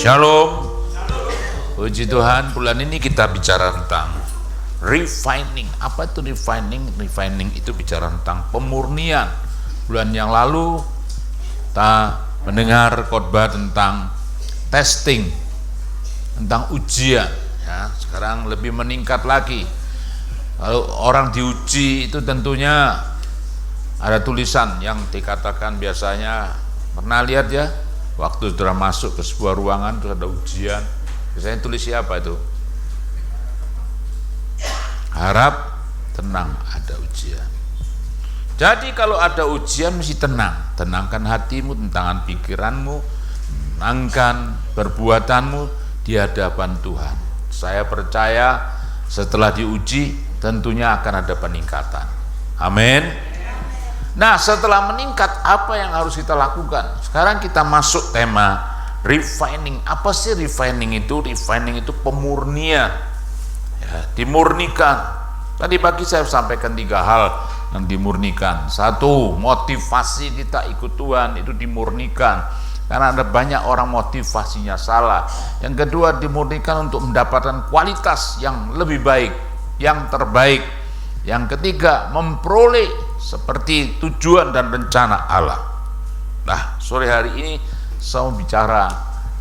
Shalom. Puji Tuhan, bulan ini kita bicara tentang refining. Apa itu refining? Refining itu bicara tentang pemurnian. Bulan yang lalu kita mendengar khotbah tentang testing, tentang ujian. Ya, sekarang lebih meningkat lagi. Kalau orang diuji itu tentunya ada tulisan yang dikatakan biasanya, pernah lihat ya, waktu sudah masuk ke sebuah ruangan terus ada ujian, biasanya tulis siapa itu? Harap tenang, ada ujian. Jadi kalau ada ujian mesti tenang, tenangkan hatimu, tenangkan pikiranmu, tenangkan perbuatanmu di hadapan Tuhan. Saya percaya setelah diuji tentunya akan ada peningkatan. Amin. Nah, setelah meningkat, apa yang harus kita lakukan? Sekarang kita masuk tema refining. Apa sih refining itu? Refining itu pemurnian, ya, dimurnikan. Tadi pagi saya sampaikan 3 hal yang dimurnikan. 1, motivasi kita ikut Tuhan itu dimurnikan, karena ada banyak orang motivasinya salah. Yang kedua, dimurnikan untuk mendapatkan kualitas yang lebih baik, yang terbaik. Yang ketiga, memperoleh seperti tujuan dan rencana Allah. Nah, sore hari ini saya mau bicara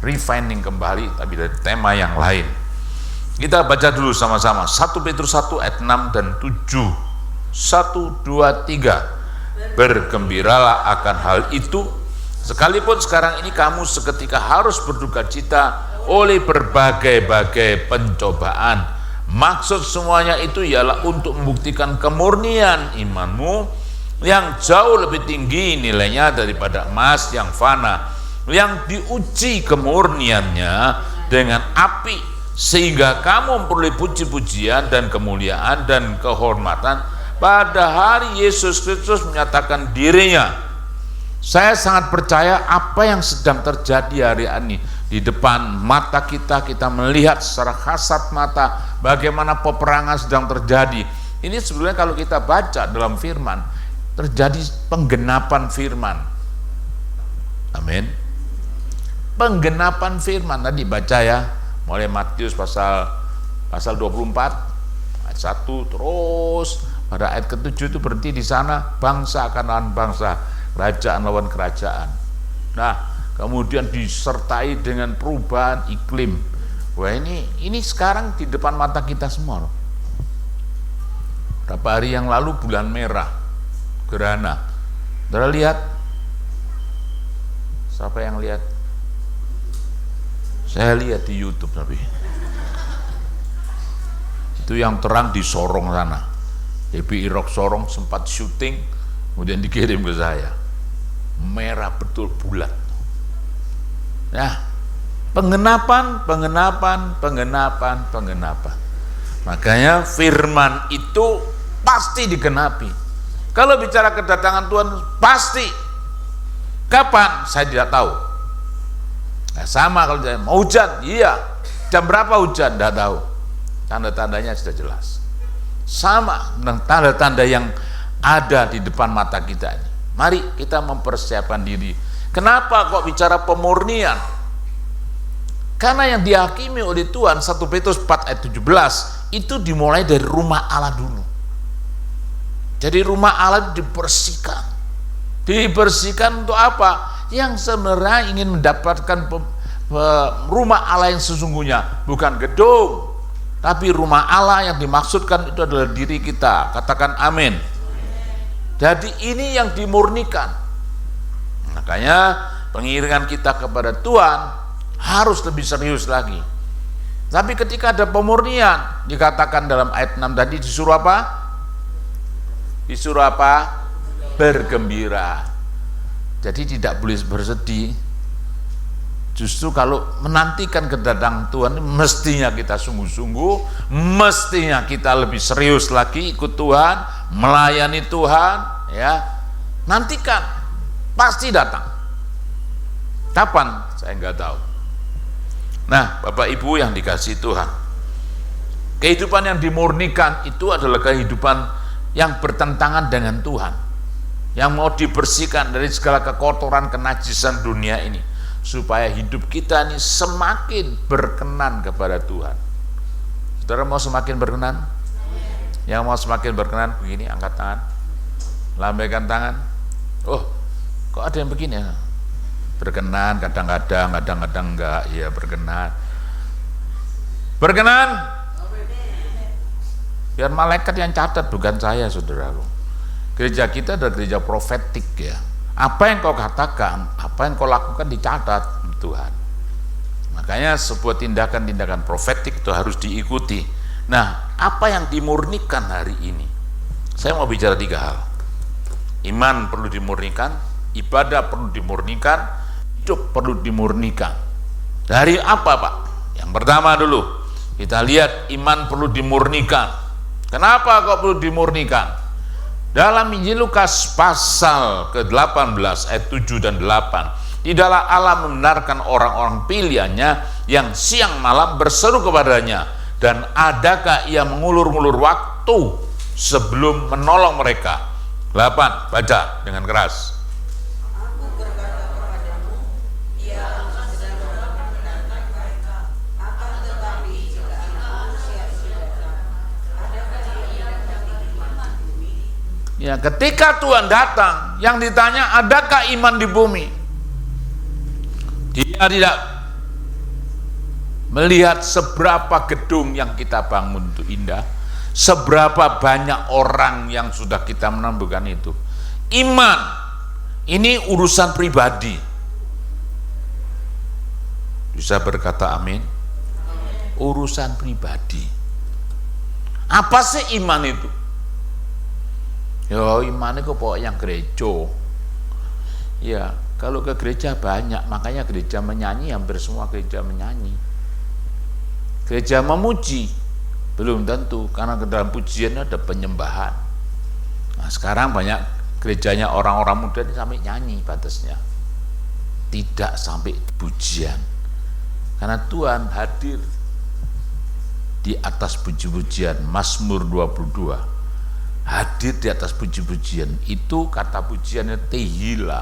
refining kembali, tapi dari tema yang lain. Kita baca dulu sama-sama 1 Petrus 1 ayat 6 dan 7. 1, 2, 3. Bergembiralah akan hal itu, sekalipun sekarang ini kamu seketika harus berduka cita oleh berbagai-bagai pencobaan. Maksud semuanya itu ialah untuk membuktikan kemurnian imanmu yang jauh lebih tinggi nilainya daripada emas yang fana, yang diuji kemurniannya dengan api, sehingga kamu memperoleh puji-pujian dan kemuliaan dan kehormatan pada hari Yesus Kristus menyatakan dirinya. Saya sangat percaya apa yang sedang terjadi hari ini di depan mata kita, kita melihat secara kasat mata bagaimana peperangan sedang terjadi. Ini sebenarnya kalau kita baca dalam firman, terjadi penggenapan firman. Amin. Penggenapan firman tadi baca ya, mulai Matius pasal 24 ayat 1 terus pada ayat ke-7 itu berhenti di sana, bangsa akan lawan bangsa, kerajaan lawan kerajaan. Nah, kemudian disertai dengan perubahan iklim. Wah, ini sekarang di depan mata kita semua loh. Berapa hari yang lalu bulan merah, gerhana. Saudara lihat? Siapa yang lihat? Saya lihat di YouTube tapi. Itu yang terang di Sorong sana. DPI Rock Sorong sempat syuting, kemudian dikirim ke saya. Merah betul, bulat. Nah, penggenapan. Makanya firman itu pasti digenapi. Kalau bicara kedatangan Tuhan pasti. Kapan? Saya tidak tahu. Nah, sama kalau saya mau hujan, iya. Jam berapa hujan? Tidak tahu. Tanda-tandanya sudah jelas. Sama dengan tanda-tanda yang ada di depan mata kita ini. Mari kita mempersiapkan diri. Kenapa kok bicara pemurnian? Karena yang dihakimi oleh Tuhan 1 Petrus 4 ayat 17 itu dimulai dari rumah Allah dulu. Jadi rumah Allah dibersihkan. Dibersihkan untuk apa? Yang sebenarnya ingin mendapatkan rumah Allah yang sesungguhnya, bukan gedung, tapi rumah Allah yang dimaksudkan itu adalah diri kita. Katakan amin. Jadi ini yang dimurnikan. Makanya pengiringan kita kepada Tuhan harus lebih serius lagi. Tapi ketika ada pemurnian, dikatakan dalam ayat 6 tadi disuruh apa? Disuruh apa? Bergembira. Jadi tidak boleh bersedih. Justru kalau menantikan kedatangan Tuhan, mestinya kita sungguh-sungguh, mestinya kita lebih serius lagi ikut Tuhan, melayani Tuhan, ya. Nantikan, pasti datang. Kapan? Saya nggak tahu. Nah, Bapak Ibu yang dikasihi Tuhan, kehidupan yang dimurnikan itu adalah kehidupan yang bertentangan dengan Tuhan, yang mau dibersihkan dari segala kekotoran, kenajisan dunia ini. supaya hidup kita ini semakin berkenan kepada Tuhan. Saudara mau semakin berkenan? Yang mau semakin berkenan begini, angkat tangan, lambaikan tangan. Oh, kok ada yang begini ya? Berkenan kadang-kadang, kadang-kadang enggak. Ya berkenan. Berkenan? Biar malaikat yang catat, bukan saya, saudaraku. Gereja kita adalah gereja profetik ya. Apa yang kau katakan, apa yang kau lakukan dicatat Tuhan. Makanya sebuah tindakan-tindakan profetik itu harus diikuti. Nah, apa yang dimurnikan hari ini? Saya mau bicara 3 hal. Iman perlu dimurnikan, ibadah perlu dimurnikan, hidup perlu dimurnikan. Dari apa, Pak? Yang pertama dulu, kita lihat iman perlu dimurnikan. Kenapa kok perlu dimurnikan? Dalam Injil Lukas pasal ke-18 ayat 7 dan 8, tidaklah Allah membenarkan orang-orang pilihannya yang siang malam berseru kepadanya, dan adakah ia mengulur-ngulur waktu sebelum menolong mereka? 8, baca dengan keras. Aku berkata kepadamu, ia sedang mendatangkan mereka, akan tetapi jika Anak Manusia itu datang, adakah dia mendatangi iman di bumi? Ya, ketika Tuhan datang, yang ditanya adakah iman di bumi? Dia tidak melihat seberapa gedung yang kita bangun itu indah, seberapa banyak orang yang sudah kita menumbuhkan itu. Iman ini urusan pribadi. Bisa berkata amin? Urusan pribadi. Apa sih iman itu? Ya iman itu pokoknya yang gereja. Ya kalau ke gereja banyak, makanya gereja menyanyi, hampir semua gereja menyanyi. Gereja memuji belum tentu, karena ke dalam pujian ada penyembahan. Nah sekarang banyak gerejanya orang-orang muda ini sampai nyanyi batasnya, tidak sampai pujian, karena Tuhan hadir di atas puji-pujian. Mazmur 22 hadir di atas puji-pujian, itu kata pujiannya tehila,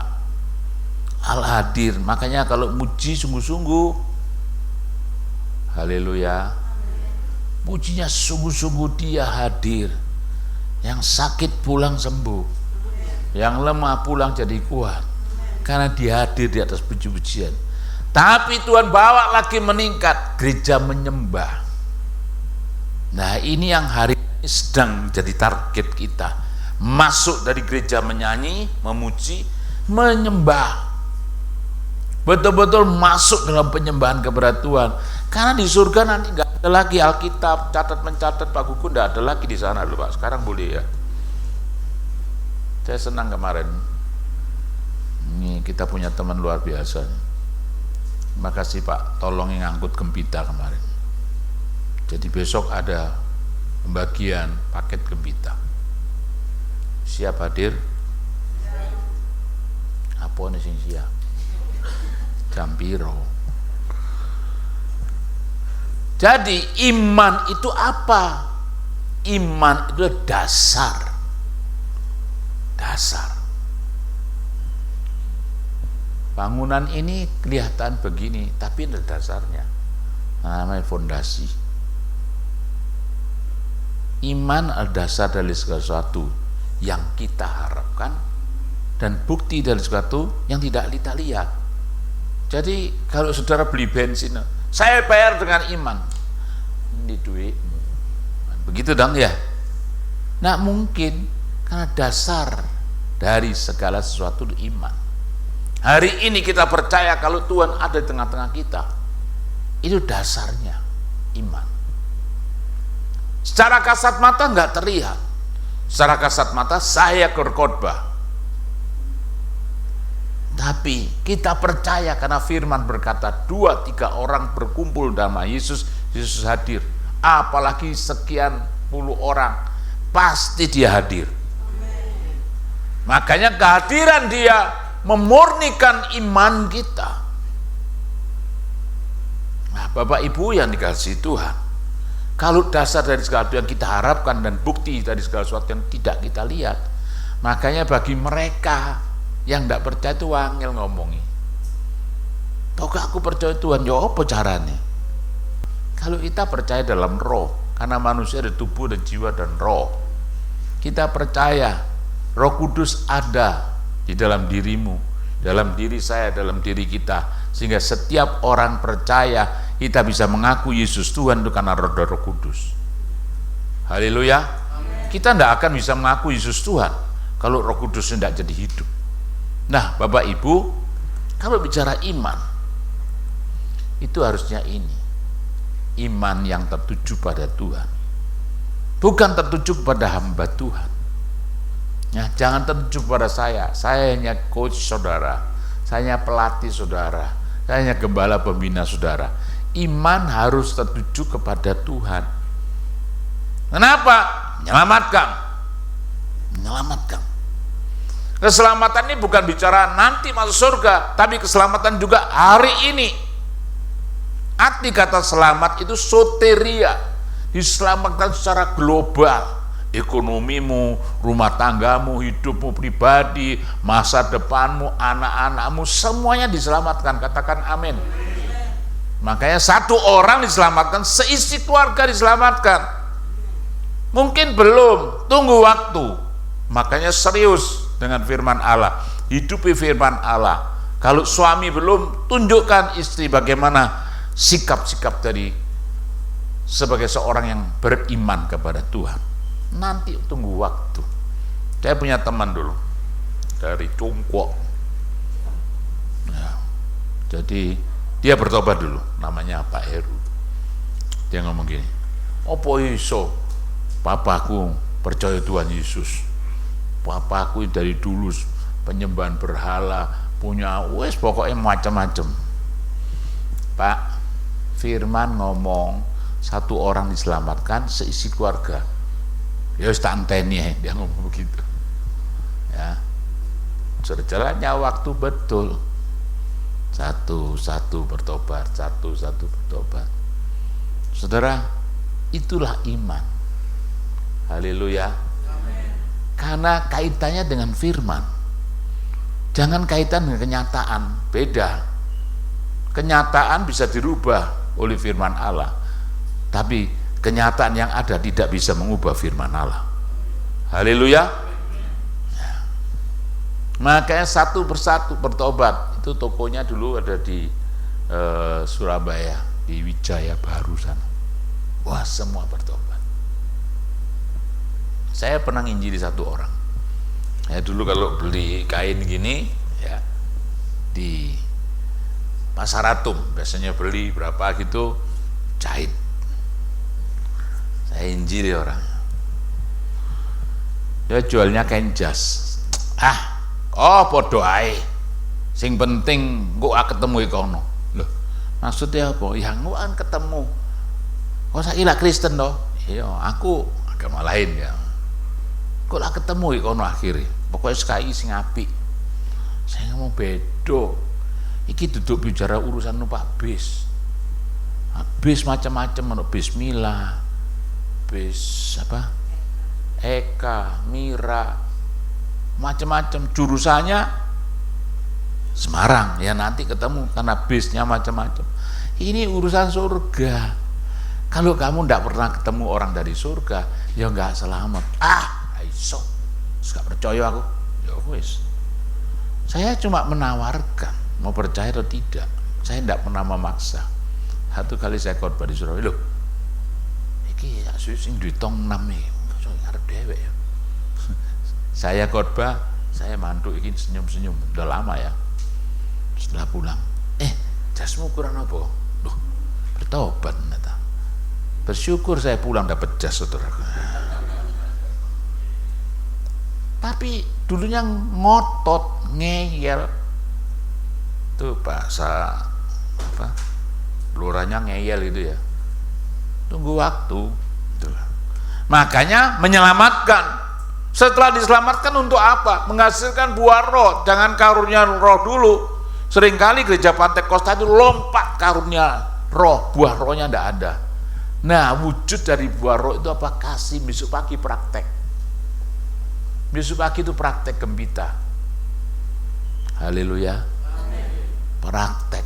Allah hadir. Makanya kalau muji sungguh-sungguh, haleluya, pujinya sungguh-sungguh, dia hadir. Yang sakit pulang sembuh, yang lemah pulang jadi kuat, karena dia hadir di atas puji-pujian. Tapi Tuhan bawa lagi meningkat, gereja menyembah. Nah ini yang hari ini sedang jadi target kita, masuk dari gereja menyanyi, memuji, menyembah, betul-betul masuk dalam penyembahan kepada Tuhan. Karena di surga nanti nggak ada lagi Alkitab catat mencatat, Pak Gugu nggak ada lagi di sana loh Pak. Sekarang boleh ya. Saya senang kemarin, ini kita punya teman luar biasa. Makasih Pak, tolong ngangkut gembita kemarin. Jadi besok ada pembagian paket gembita. Siap hadir? Apa nih sing siap? Jam piro? Jadi iman itu apa? Iman itu dasar. Dasar. Bangunan ini kelihatan begini, tapi ada dasarnya. Namanya fondasi. Iman adalah dasar dari segala sesuatu yang kita harapkan dan bukti dari sesuatu yang tidak kita lihat. Jadi kalau saudara beli bensin, saya bayar dengan iman, ini duitmu, begitu dong ya. Nah mungkin karena dasar dari segala sesuatu itu iman. Hari ini kita percaya kalau Tuhan ada di tengah-tengah kita, itu dasarnya iman. Secara kasat mata nggak terlihat. Secara kasat mata saya berkhotbah, tapi kita percaya karena firman berkata 2-3 orang berkumpul dalam Yesus, Yesus hadir. Apalagi sekian puluh orang, pasti dia hadir. Makanya kehadiran dia memurnikan iman kita. Nah Bapak Ibu yang dikasihi Tuhan, kalau dasar dari segala sesuatu yang kita harapkan dan bukti dari segala sesuatu yang tidak kita lihat, makanya bagi mereka yang tidak percaya itu wangil ngomongi. Pokoknya aku percaya Tuhan, ya apa caranya? Kalau kita percaya dalam roh, karena manusia ada tubuh dan jiwa dan roh. Kita percaya Roh Kudus ada di dalam dirimu, dalam diri saya, dalam diri kita, sehingga setiap orang percaya kita bisa mengaku Yesus Tuhan itu karena Roh Kudus. Haleluya. Kita tidak akan bisa mengaku Yesus Tuhan kalau Roh Kudus tidak jadi hidup. Nah, Bapak Ibu, kalau bicara iman, itu harusnya ini, iman yang tertuju pada Tuhan, bukan tertuju kepada hamba Tuhan. Ya, jangan tertuju pada saya hanya coach saudara, saya hanya pelatih saudara, saya hanya gembala pembina saudara. Iman harus tertuju kepada Tuhan. Kenapa? Menyelamatkan. Keselamatan ini bukan bicara nanti masuk surga, tapi keselamatan juga hari ini. Arti kata selamat itu soteria, diselamatkan secara global, ekonomimu, rumah tanggamu, hidupmu pribadi, masa depanmu, anak-anakmu, semuanya diselamatkan. Katakan amin. Makanya satu orang diselamatkan, seisi keluarga diselamatkan. Mungkin belum, tunggu waktu. Makanya serius dengan firman Allah, hidupi firman Allah. Kalau suami belum, tunjukkan istri bagaimana sikap-sikap dari sebagai seorang yang beriman kepada Tuhan. Nanti tunggu waktu. Saya punya teman dulu dari Cungkok. Ya, jadi dia bertobat dulu, namanya Pak Heru. Dia ngomong gini, opo iso papaku percaya Tuhan Yesus, papaku dari dulu penyembahan berhala, punya wes pokoknya macam-macam. Pak, firman ngomong satu orang diselamatkan seisi keluarga. Ya wis tak anteni, dia ngomong begitu. Ya. Sudah jalannya waktu betul. Satu-satu bertobat. Saudara, itulah iman. Haleluya. Karena kaitannya dengan firman. Jangan kaitan dengan kenyataan, beda. Kenyataan bisa dirubah oleh firman Allah, tapi kenyataan yang ada tidak bisa mengubah firman Allah. Haleluya. Ya. Makanya satu persatu bertobat. Itu tokonya dulu ada di Surabaya, di Wijaya Baru sana. Wah, semua bertobat. Saya pernah nginjili satu orang. Ya, dulu kalau beli kain gini ya di Pasar Atum, biasanya beli berapa gitu, jahit. Saya injili orang. Dia jualnya kain jas. Podo ae. Sing penting gua ketemu ikono. Loh, maksudnya apa? Ya gua ketemu. Kok saiki lak Kristen toh? Iya, aku agama lain ya. Kok lak ketemu ikono akhirnya. Pokoknya sekali sing apik. Saya ngomong bedo. Iki duduk bicara urusan numpak bis. Bis macam-macam, ono Bismillah, bis apa? Eka, Mira, macam-macam. Jurusannya Semarang, ya nanti ketemu karena bisnya macam-macam. Ini urusan surga. Kalau kamu tidak pernah ketemu orang dari surga, ya nggak selamat. Iso, nggak percaya aku. Ya wis. Saya cuma menawarkan. Mau percaya atau tidak, saya tidak pernah memaksa. Satu kali saya khotbah di Surabaya, loh, iki sing duit tong 6 iki, ngarep dhewe ya. Saya khotbah, saya mantuk iki senyum-senyum, udah lama ya. Setelah pulang, jasmu kurang apa? Loh, bertobat ternyata. Bersyukur saya pulang dapat jas, saudaraku. Tapi dulunya ngotot, ngeyel. Itu bahasa apa? Lurahnya ngeyel gitu ya. Tunggu waktu. Itulah. Makanya menyelamatkan. Setelah diselamatkan untuk apa? Menghasilkan buah roh. Jangan karunia roh dulu. Seringkali gereja Pantekosta itu lompat karunia roh, buah rohnya tidak ada. Nah, wujud dari buah roh itu apa? Kasih. Besok pagi praktek. Besok pagi itu praktek gembita. Haleluya. Praktek.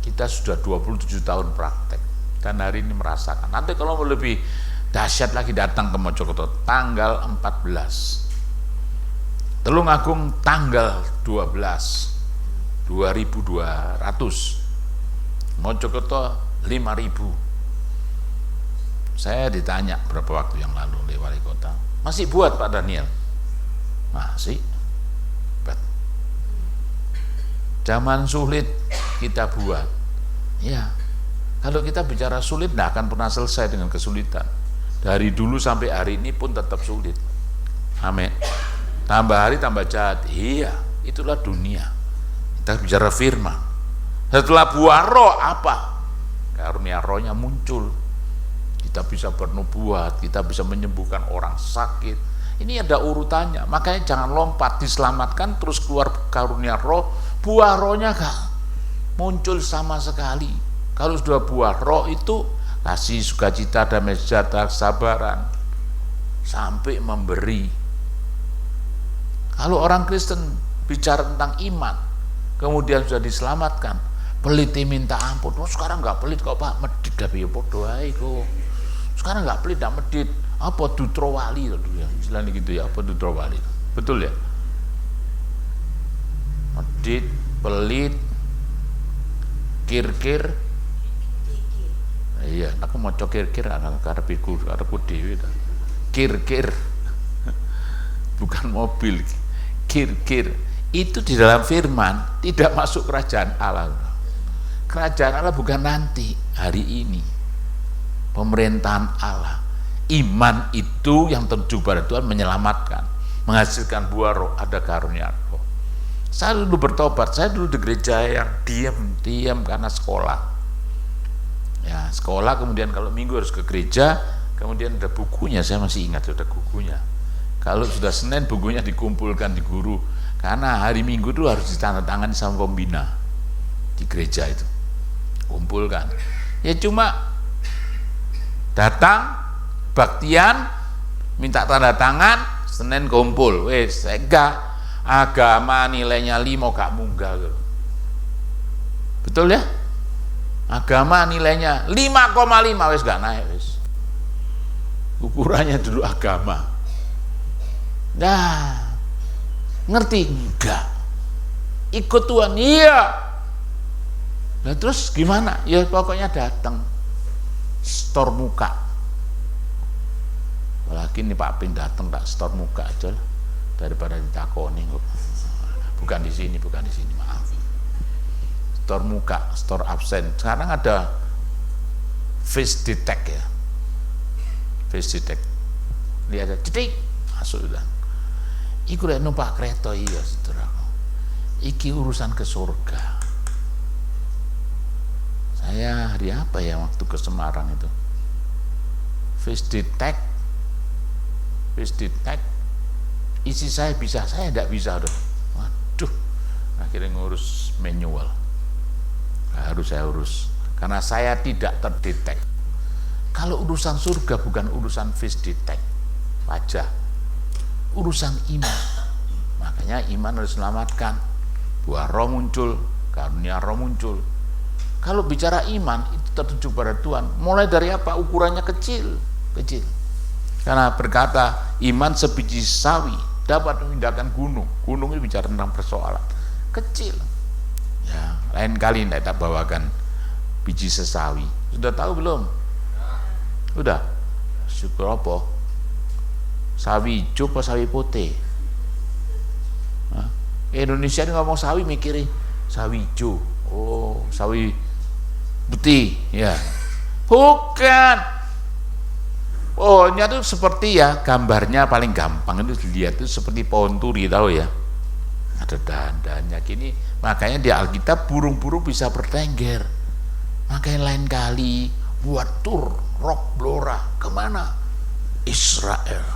Kita sudah 27 tahun praktek dan hari ini merasakan. Nanti kalau mau lebih dahsyat lagi datang ke Mojokerto tanggal 14, Tulungagung tanggal 12, 2.200, Mojokerto 5.000. Saya ditanya beberapa waktu yang lalu oleh wali kota, masih buat Pak Daniel? Masih. Zaman sulit kita buat. Ya, kalau kita bicara sulit, tidak akan pernah selesai dengan kesulitan. Dari dulu sampai hari ini pun tetap sulit. Amin. Tambah hari tambah jahat. Iya, itulah dunia. Kita bicara firman. Setelah buah roh apa? Karunia rohnya muncul. Kita bisa bernubuat, kita bisa menyembuhkan orang sakit. Ini ada urutannya. Makanya jangan lompat, diselamatkan terus keluar karunia roh, buah rohnya gak muncul sama sekali. Kalau sudah buah roh itu kasih, sukacita, damai sejahtera, kesabaran, sampai memberi. Kalau orang Kristen bicara tentang iman, kemudian sudah diselamatkan, pelit minta ampun. Oh, sekarang nggak pelit kok Pak, medit tapi ya podo ae kok. Sekarang nggak pelit, nggak medit. Apa dutrowali itu ya, istilahnya gitu ya, apa dutrowali? Betul ya? Medit, pelit, kir-kir. Iya, aku mau kir-kir karepku dhewe ta. Kir-kir. Bukan mobil. Kir-kir. Itu di dalam firman tidak masuk kerajaan Allah. Kerajaan Allah bukan nanti, hari ini. Pemerintahan Allah. Iman itu yang tertuju pada Tuhan menyelamatkan, menghasilkan buah roh, ada karunia roh. Saya dulu bertobat, saya dulu di gereja yang diam karena sekolah. Ya, sekolah kemudian kalau minggu harus ke gereja, kemudian ada bukunya, saya masih ingat ada bukunya. Kalau sudah Senin bukunya dikumpulkan di guru, karena hari Minggu itu harus ditandatangani sama pembina di gereja itu. Kumpulkan. Ya cuma datang baktian, minta tanda tangan, Senin kumpul, wes enggak, agama nilainya 5 gak munggah. Betul ya? Agama nilainya 5,5 wes gak naik wes. Ukurannya dulu agama. Nah, ngerti enggak? Ikut Tuhan, iya. Nah terus gimana? Ya pokoknya datang, store muka. Apalagi ini Pak Pin datang tak store muka aja lah, daripada ditakoni kok. Bukan di sini, maaf. Store muka, store absen. Sekarang ada face detect ya. Face detect. Lihat aja, cetik masuk sudah. Iku lek numpak kereta iya saudaraku. Iki urusan ke surga. Saya hari apa ya waktu ke Semarang itu? Face detect, isi saya bisa, saya tidak bisa dong. Waduh, akhirnya ngurus manual. Harus saya urus, karena saya tidak terdetek. Kalau urusan surga bukan urusan face detect, wajah, urusan iman. Makanya iman harus selamatkan. Buah roh muncul, karunia roh muncul. Kalau bicara iman itu tertuju pada Tuhan. Mulai dari apa? Ukurannya kecil. Karena berkata iman sebiji sawi dapat memindahkan gunung. Gunung itu bicara tentang persoalan kecil. Ya, lain kali tidak bawakan biji sesawi. Sudah tahu belum? Udah. Syukur apa? Sawi hijau apa sawi putih? Nah, Indonesia ini ngomong sawi mikirin sawi hijau. Oh, sawi putih, ya. Bukan. Pohonnya itu seperti ya, gambarnya paling gampang itu dilihat itu seperti pohon turi, tahu ya. Ada dahan-dahannya gini. Makanya di Alkitab burung-burung bisa bertengger. Makanya lain kali buat tur rock blora kemana? Israel.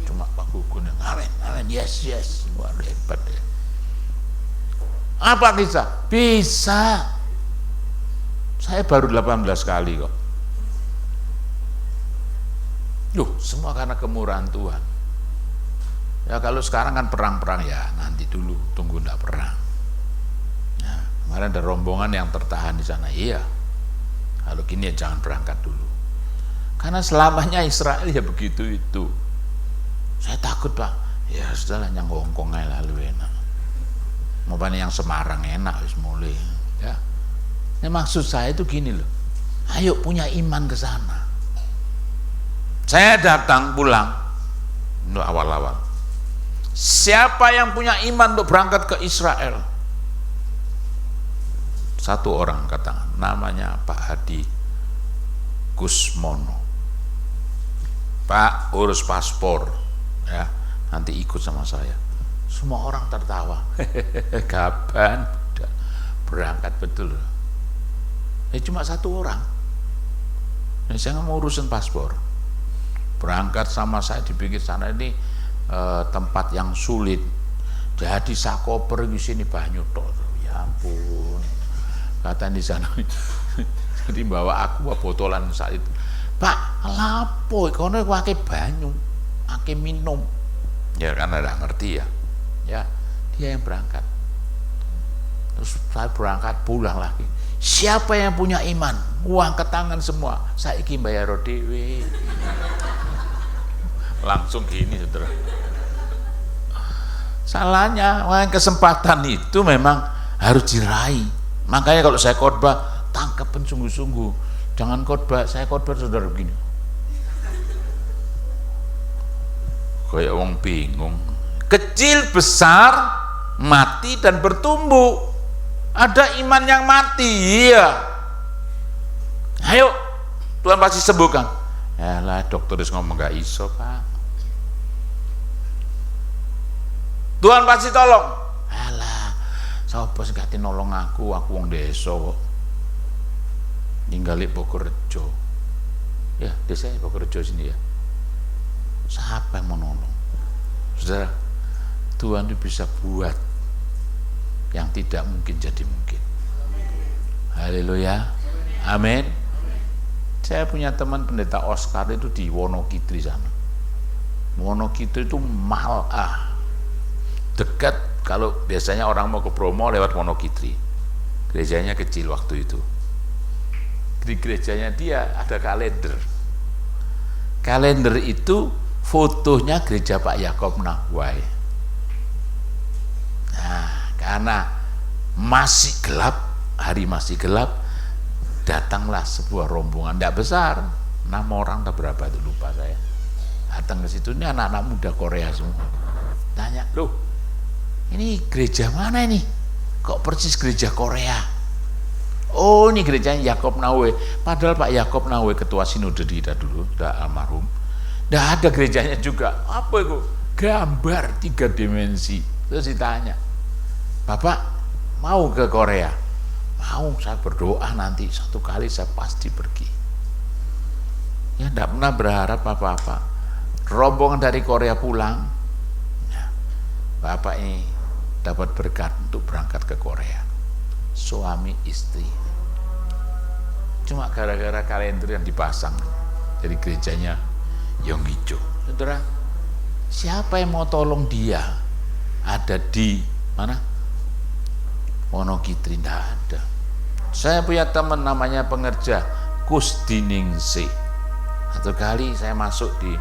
Cuma Pak Gugun yang amin, yes, wah hebat ya. Apa kisah? Bisa. Saya baru 18 kali kok. Loh, semua karena kemurahan Tuhan. Ya kalau sekarang kan perang-perang ya, nanti dulu tunggu ndak perang. Ya, Kemarin ada rombongan yang tertahan di sana. Iya, kalau gini ya jangan berangkat dulu. Karena selamanya Israel ya begitu itu. Saya takut Pak. Ya sudahlah, yang Hongkong aja lalu enak. Mau yang Semarang enak wis mulai. Ya. Ini maksud saya itu gini loh. Ayo punya iman ke sana. Saya datang pulang untuk awal-awal. Siapa yang punya iman untuk berangkat ke Israel? Satu orang katakan, namanya Pak Hadi Kusmono. Pak, urus paspor, ya, nanti ikut sama saya. Semua orang tertawa. Kapan? Udah berangkat betul. Cuma satu orang. Saya nggak mau urusin paspor. Berangkat sama saya di pinggir sana ini tempat yang sulit. Jadi sakoper di sini banyak tok. Ya ampun. Kata di sana. Jadi bawa aku botolan saat itu. Pak, lapo kono pakai banyu, pakai minum. Ya karena tidak ngerti ya. Ya, dia yang berangkat. Terus saya berangkat pulang lagi. Siapa yang punya iman? Uang ke tangan semua. Saiki bayar dhewe. Langsung gini, saudara. Salahnya, kesempatan itu memang harus diraih. Makanya kalau saya khotbah, tangkapan sungguh-sungguh. Jangan khotbah, saya khotbah saudara begini. Kayak wong bingung. Kecil, besar, mati dan bertumbuh. Ada iman yang mati, iya. Ayo, Tuhan pasti sembuhkan. Yalah, dokter ngomong gak iso Pak. Tuhan pasti tolong. Alah, sapa sing gak nolong aku wong desa kok. Ninggali Bogorejo. Ya, desa Bogorejo sini ya. Siapa yang mau nolong? Saudara, Tuhan itu bisa buat yang tidak mungkin jadi mungkin. Haleluya. Amin. Saya punya teman pendeta Oscar itu di Wonokitri sana. Wonokitri itu mahal dekat. Kalau biasanya orang mau ke Bromo lewat Wonokitri. Gerejanya kecil waktu itu. Di gerejanya dia ada kalender. Kalender itu fotonya gereja Pak Yakob Nahwai. Nah, karena masih gelap, hari masih gelap, datanglah sebuah rombongan tidak besar, 6 orang atau berapa itu lupa saya. Datang ke situ, ini anak-anak muda Korea semua. Tanya, loh, ini gereja mana ini? Kok persis gereja Korea? Oh, ini gerejanya Yakob Nahwai. Padahal Pak Yakob Nahwai ketua sinode kita dulu, udah almarhum. Nggak ada gerejanya juga. Apa itu? Gambar 3 dimensi. Terus ditanya, Bapak mau ke Korea? Mau, saya berdoa nanti satu kali saya pasti pergi. Ya, tidak pernah berharap apa-apa. Rombongan dari Korea pulang, ya, Bapak ini dapat berkat untuk berangkat ke Korea. Suami istri. Cuma gara-gara kalender yang dipasang dari gerejanya yang hijau. Saudara, siapa yang mau tolong dia? Ada di mana? Wonokitri, tidak ada. Saya punya teman namanya pengerja Kusdiningsih. Satu kali saya masuk di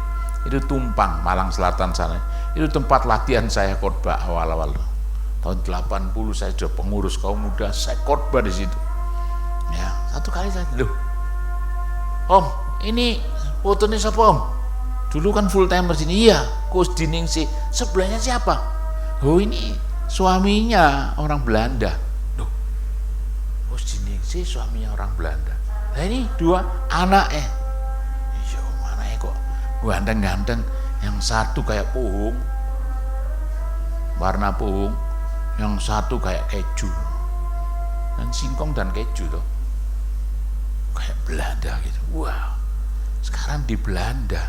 itu Tumpang, Malang Selatan sana. Itu tempat latihan saya khotbah awal-awal. Tahun 80 saya sudah pengurus kaum muda, saya khotbah di situ. Ya, satu kali saya, loh, Om, ini fotonya siapa Om? Dulu kan full timer sini. Iya, Kusdiningsih. Sebelahnya siapa? Oh, ini suaminya orang Belanda. Loh, Kusdiningsih suaminya orang Belanda. Nah ini 2 anak iya, mana kok ganteng-ganteng. Yang satu kayak pohon, warna pohon. Yang satu kayak keju. Dan singkong dan keju tuh. Kayak Belanda gitu. Wow. Sekarang di Belanda.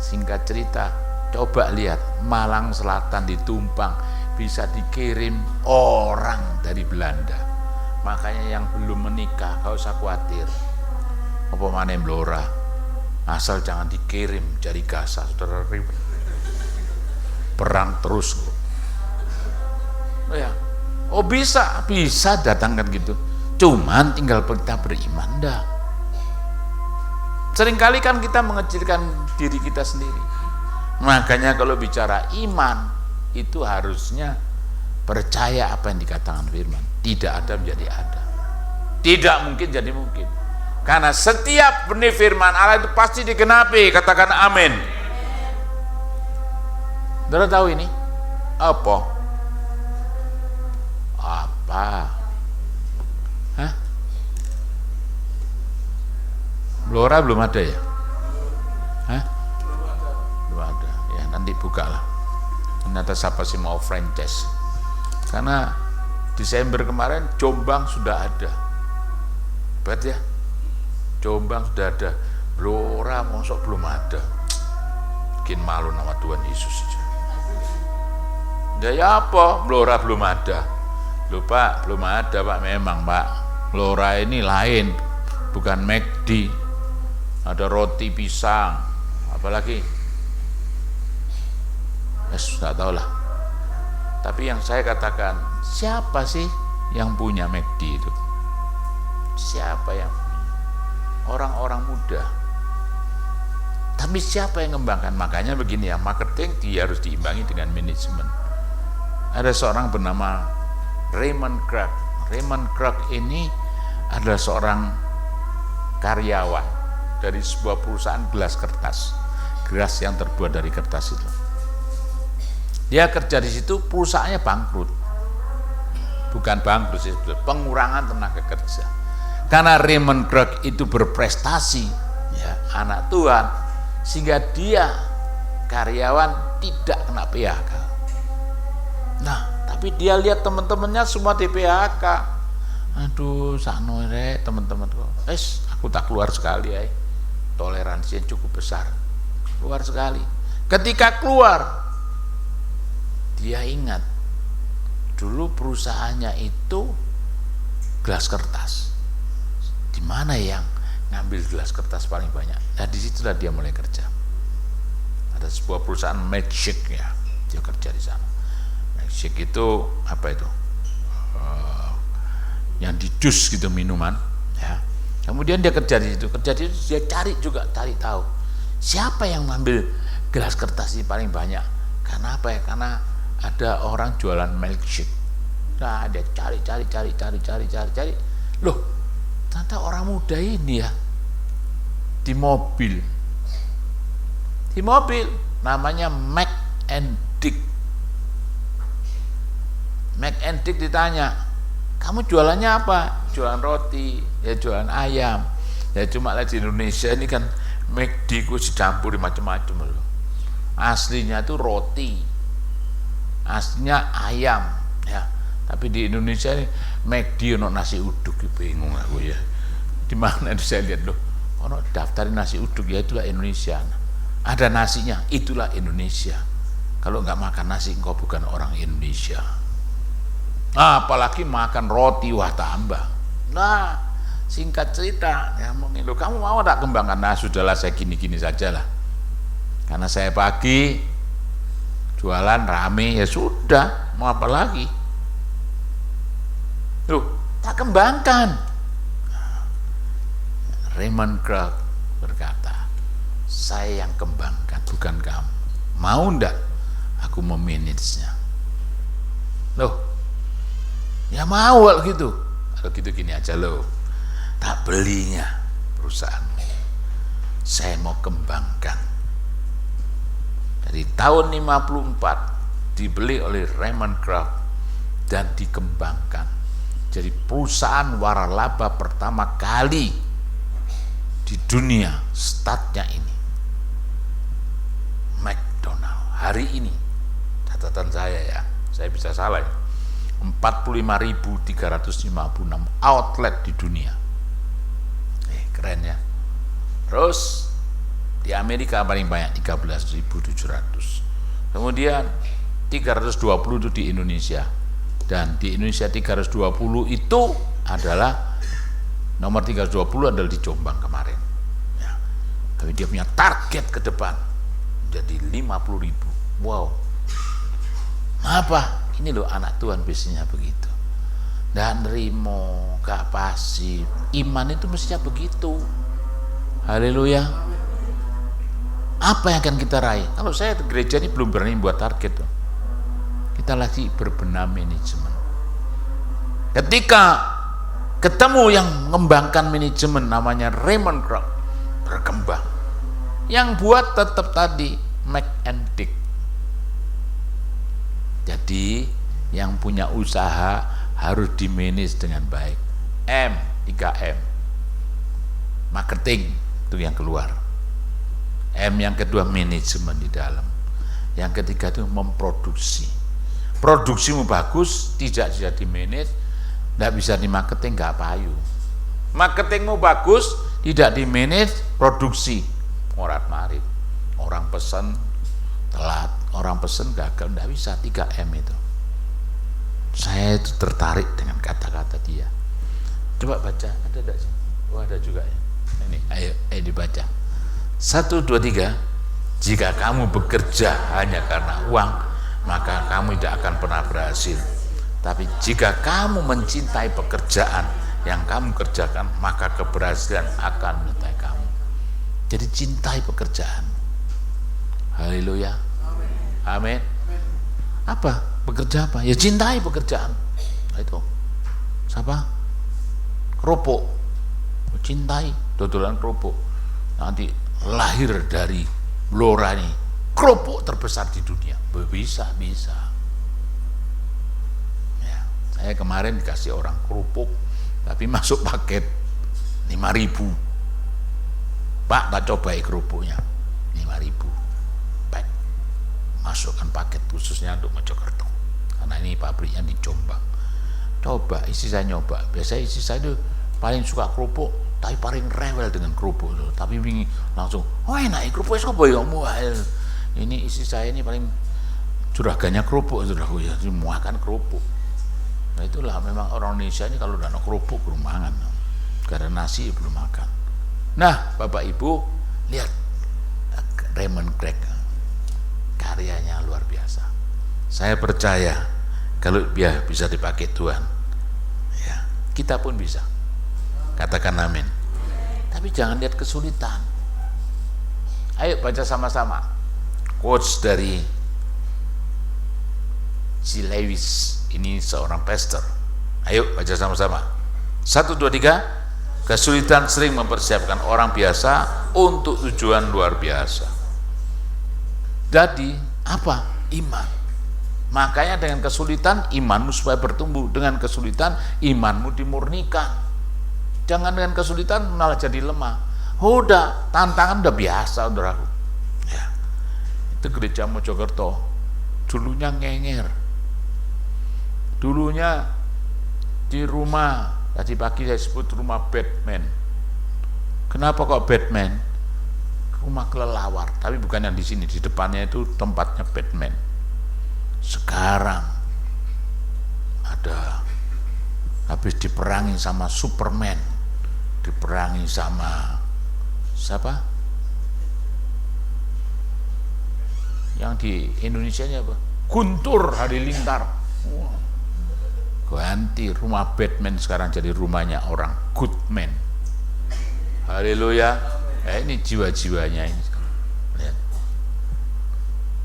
Singkat cerita, coba lihat Malang Selatan di Tumpang bisa dikirim orang dari Belanda. Makanya yang belum menikah gak usah khawatir. Apa mana blora, asal jangan dikirim jari gasa, saudara ribet. Perang terus. Oh ya, Oh bisa datangkan gitu. Cuman tinggal kita beriman dah. Seringkali kan kita mengecilkan diri kita sendiri. Makanya kalau bicara iman itu harusnya percaya apa yang dikatakan firman. Tidak ada menjadi ada. Tidak mungkin jadi mungkin. Karena setiap benih firman Allah itu pasti digenapi. Katakan amin. Saudara tahu ini? Apa? Hah? Blora belum ada ya? Hah? Belum ada. Ya nanti bukalah. Ternyata siapa sih mau franchise? Karena Desember kemarin Jombang sudah ada. Bet ya? Jombang sudah ada. Blora mosok belum ada. Bikin malu nama Tuhan Yesus aja. Ya apa? Blora belum ada. Loh Pak, belum ada Pak, memang Pak. Blora ini lain, bukan McD. Ada roti pisang, apalagi? Nggak tahu lah. Tapi yang saya katakan, siapa sih yang punya McD itu? Siapa yang punya? Orang-orang muda. Tapi siapa yang mengembangkan? Makanya begini ya, marketing dia harus diimbangi dengan manajemen. Ada seorang bernama Raymond Krug. Raymond Krug ini adalah seorang karyawan dari sebuah perusahaan gelas kertas, gelas yang terbuat dari kertas itu. Dia kerja di situ, perusahaannya bangkrut. Bukan bangkrut sih, pengurangan tenaga kerja. Karena Raymond Krug itu berprestasi, ya, anak Tuhan, sehingga dia karyawan tidak kena PHK. Nah, tapi dia lihat teman-temannya semua di PHK. Aduh, sakno rek teman-temanku. Aku tak keluar sekali ya. Toleransi yang cukup besar. Keluar sekali. Ketika keluar, dia ingat dulu perusahaannya itu gelas kertas. Di mana yang ngambil gelas kertas paling banyak? Nah, disitulah dia mulai kerja. Ada sebuah perusahaan milkshake ya, dia kerja di sana. Milkshake itu apa itu? Yang di jus gitu minuman, ya. Kemudian dia kerja di situ, dia cari tahu siapa yang ngambil gelas kertas ini paling banyak. Karena apa ya? Karena ada orang jualan milkshake. Nah, dia cari. Loh, ternyata orang muda ini ya di mobil namanya Mac and Dick. Mac and Dick ditanya, kamu jualannya apa? Jualan roti, ya jualan ayam. Ya cuma di Indonesia ini kan McD ku dicampuri macam-macam loh. Aslinya itu roti, aslinya ayam, ya. Tapi di Indonesia ini McD ono nasi uduk, bingung aku ya. Di mana itu saya lihat loh, ono daftar nasi uduk, ya itulah Indonesia. Ada nasinya, itulah Indonesia. Kalau nggak makan nasi, engkau bukan orang Indonesia. Nah, apalagi makan roti, wah tambah. Nah, singkat cerita, ya mungkin lo kamu mau tak kembangkan? Nah, sudahlah saya gini-gini saja lah. Karena saya pagi jualan rame, ya sudah, mau apa lagi? Loh, tak kembangkan. Raymond Krug berkata, saya yang kembangkan, bukan kamu. Mau ndak aku memanagenya? Loh, ya mau gitu. Kalau gitu gini aja loh, tak belinya perusahaan. Saya mau kembangkan. Dari tahun 54 dibeli oleh Raymond Krug dan dikembangkan jadi perusahaan waralaba pertama kali di dunia statnya ini. McDonald hari ini, catatan saya ya, saya bisa salah ya, 45.356 outlet di dunia. Keren ya. Terus di Amerika paling banyak 13.700. Kemudian 320 itu di Indonesia. Dan di Indonesia 320 itu adalah nomor 320 adalah di Jombang kemarin. Ya. Tapi dia punya target ke depan jadi 50.000. Wow. Apa? Ini loh anak Tuhan bisnisnya begitu. ndak nerimo, gak pasif. Iman itu mestinya begitu. Haleluya. Apa yang akan kita raih? Kalau saya di gereja ini belum berani buat target tuh. Kita lagi berbenah manajemen. Ketika ketemu yang mengembangkan manajemen namanya Raymond Kroc, berkembang. Yang buat tetap tadi Mac and Dick. Jadi yang punya usaha harus di-manage dengan baik. 3M. Marketing itu yang keluar. M yang kedua manajemen di dalam. Yang ketiga itu memproduksi. Produksimu bagus, tidak bisa di-manage, tidak bisa di marketing, nggak payu. Marketingmu bagus, tidak di-manage, produksi morat-marit. Orang pesen telat, orang pesen gagal, nggak bisa. 3M itu. Saya itu tertarik dengan kata-kata dia. Coba baca, ada enggak sih? Oh, ada juga ya. Ini, ayo dibaca. 1, 2, 3. Jika kamu bekerja hanya karena uang, maka kamu tidak akan pernah berhasil. Tapi jika kamu mencintai pekerjaan yang kamu kerjakan, maka keberhasilan akan menyertai kamu. Jadi cintai pekerjaan. Haleluya. Amin. Apa? Bekerja apa? Ya cintai pekerjaan. Nah, itu. Siapa? Kerupuk. Cintai dodolan kerupuk. Nanti lahir dari Blora ini kerupuk terbesar di dunia. Bisa. Ya, saya kemarin dikasih orang kerupuk, tapi masuk paket 5.000. Pak, tak cobai kerupuknya 5.000. Pak, masukkan paket khususnya untuk Mojokerto. Karena ini pabriknya di Jombang. Coba, istri saya nyoba. Biasanya istri saya itu paling suka kerupuk, tapi paling rewel dengan kerupuk itu. Tapi wingi langsung, oh enak kerupuk sapa ya mual. Ini istri saya ini paling juragannya kerupuk, saudaraku ya, makan kerupuk. Nah itulah memang orang Indonesia ini kalau udah ada kerupuk belum makan, karena nasi belum makan. Nah Bapak Ibu lihat Raymond Kroc, karyanya luar biasa. Saya percaya kalau dia bisa dipakai Tuhan, ya kita pun bisa. Katakan amin. Tapi jangan lihat kesulitan. Ayo baca sama-sama quotes dari C. Lewis. Ini seorang pastor. Ayo baca sama-sama. 1, 2, 3. Kesulitan sering mempersiapkan orang biasa untuk tujuan luar biasa. Jadi apa? Iman. Makanya dengan kesulitan imanmu supaya bertumbuh. Dengan kesulitan imanmu dimurnikan. Jangan dengan kesulitan malah jadi lemah. Udah, tantangan udah biasa, saudaraku. Ya. Itu gereja Mojokerto. Dulunya ngenger. Dulunya di rumah, tadi pagi saya sebut rumah Batman. Kenapa kok Batman? Rumah kelelawar, tapi bukan yang di sini. Di depannya itu tempatnya Batman. Sekarang ada habis diperangi sama Superman, diperangi sama siapa? Yang di Indonesia nya apa? Guntur Halilintar. Ganti rumah Batman sekarang jadi rumahnya orang Goodman. Haleluya. Ini jiwa-jiwanya ini. Lihat.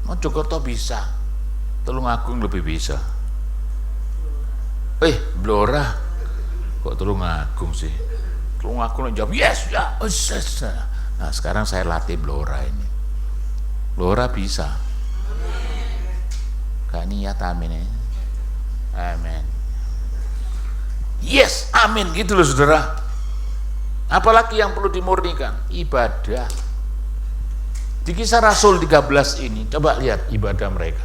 Mojokerto bisa, Tulungagung lebih bisa. Blora kok Tulungagung sih? Tulungagung jawab yes ya. Nah sekarang saya latih Blora ini. Blora bisa. Gak niat amin ya. Amin. Yes, amin gitu loh saudara. Apalagi yang perlu dimurnikan? Ibadah. Di Kisah Rasul 13 ini, coba lihat ibadah mereka.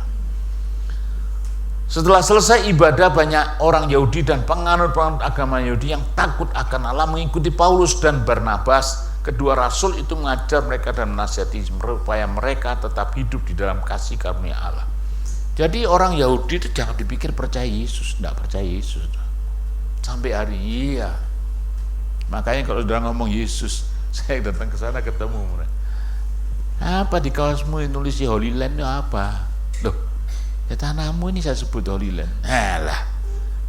Setelah selesai ibadah, banyak orang Yahudi dan penganut-penganut agama Yahudi yang takut akan Allah mengikuti Paulus dan Barnabas. Kedua rasul itu mengajar mereka dan menasihati supaya mereka tetap hidup di dalam kasih karunia Allah. Jadi orang Yahudi itu jangan dipikir percaya Yesus, tidak percaya Yesus. Sampai hari ini iya. Makanya kalau sudah ngomong Yesus, saya datang ke sana ketemu mereka. Apa di kaosmu nulis Holy Land itu apa? Loh, ya tanahmu ini saya sebut Holy Land. Alah,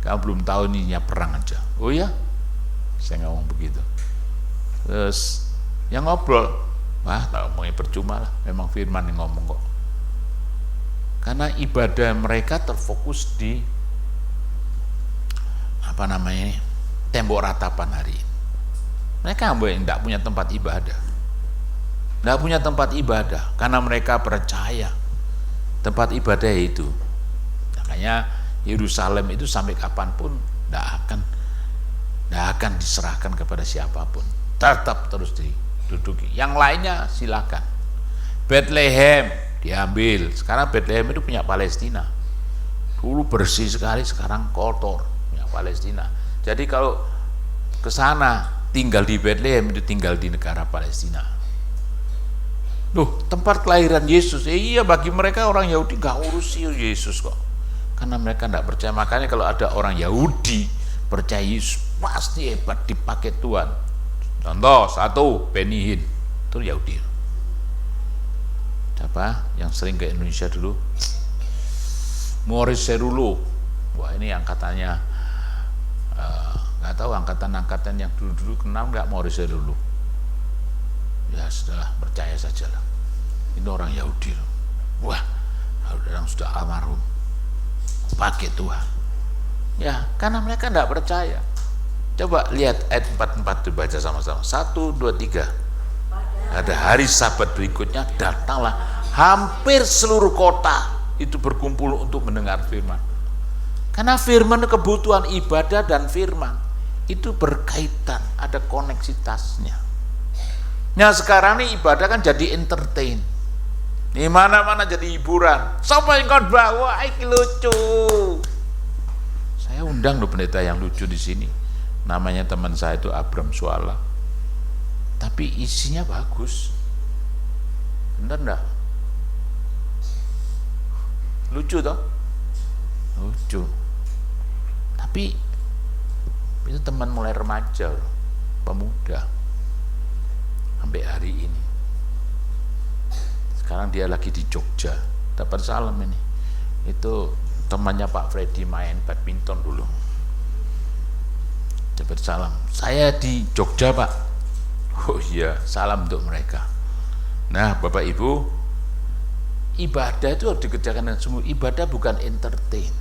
Kamu belum tahu ininya perang aja. Oh ya, saya ngomong begitu. Terus yang ngobrol, wah tak ngomongin percuma lah, memang firman yang ngomong kok. Karena ibadah mereka terfokus di tembok ratapan hari ini. Mereka tidak punya tempat ibadah. Tidak punya tempat ibadah karena mereka percaya tempat ibadah itu. Makanya Yerusalem itu sampai kapanpun tidak akan diserahkan kepada siapapun. Tetap terus diduduki. Yang lainnya silakan. Bethlehem diambil. Sekarang Bethlehem itu punya Palestina. Dulu bersih sekali, sekarang kotor, punya Palestina. Jadi kalau ke sana tinggal di Bethlehem itu tinggal di negara Palestina. Loh, tempat kelahiran Yesus. Iya, bagi mereka orang Yahudi gak urusi Yesus kok. Karena mereka tidak percaya. Makanya kalau ada orang Yahudi percaya Yesus, pasti hebat, dipakai Tuhan. Contoh satu, Benny Hinn, itu Yahudi. Siapa yang sering ke Indonesia dulu? Maurice Cerullo. Wah, ini angkatannya nggak tahu angkatan yang dulu kenal nggak Maurice Cerullo. Ya sudah, percaya saja lah. Ini orang Yahudi. Wah, orang sudah almarhum, pakai Tuhan. Ya, karena mereka tidak percaya. Coba lihat ayat 44 dibaca sama-sama. 1, 2, 3. Ada hari Sabat berikutnya datanglah hampir seluruh kota itu berkumpul untuk mendengar firman. Karena firman kebutuhan ibadah dan firman itu berkaitan, ada koneksitasnya. Nah sekarang ini ibadah kan jadi entertain, di mana-mana jadi hiburan. Siapa yang khotbah? Wah, ini lucu. Saya undang loh pendeta yang lucu di sini. Namanya teman saya itu Abram Suala. Tapi isinya bagus. Bener enggak? Lucu toh? Lucu. Tapi itu teman mulai remaja loh, pemuda. Sampai hari ini. Sekarang dia lagi di Jogja, dapat salam ini. Itu temannya Pak Freddy main badminton dulu. Dapat salam. Saya di Jogja, Pak. Oh iya, salam untuk mereka. Nah, Bapak Ibu, ibadah itu harus dikerjakan dengan sungguh. Ibadah bukan entertain.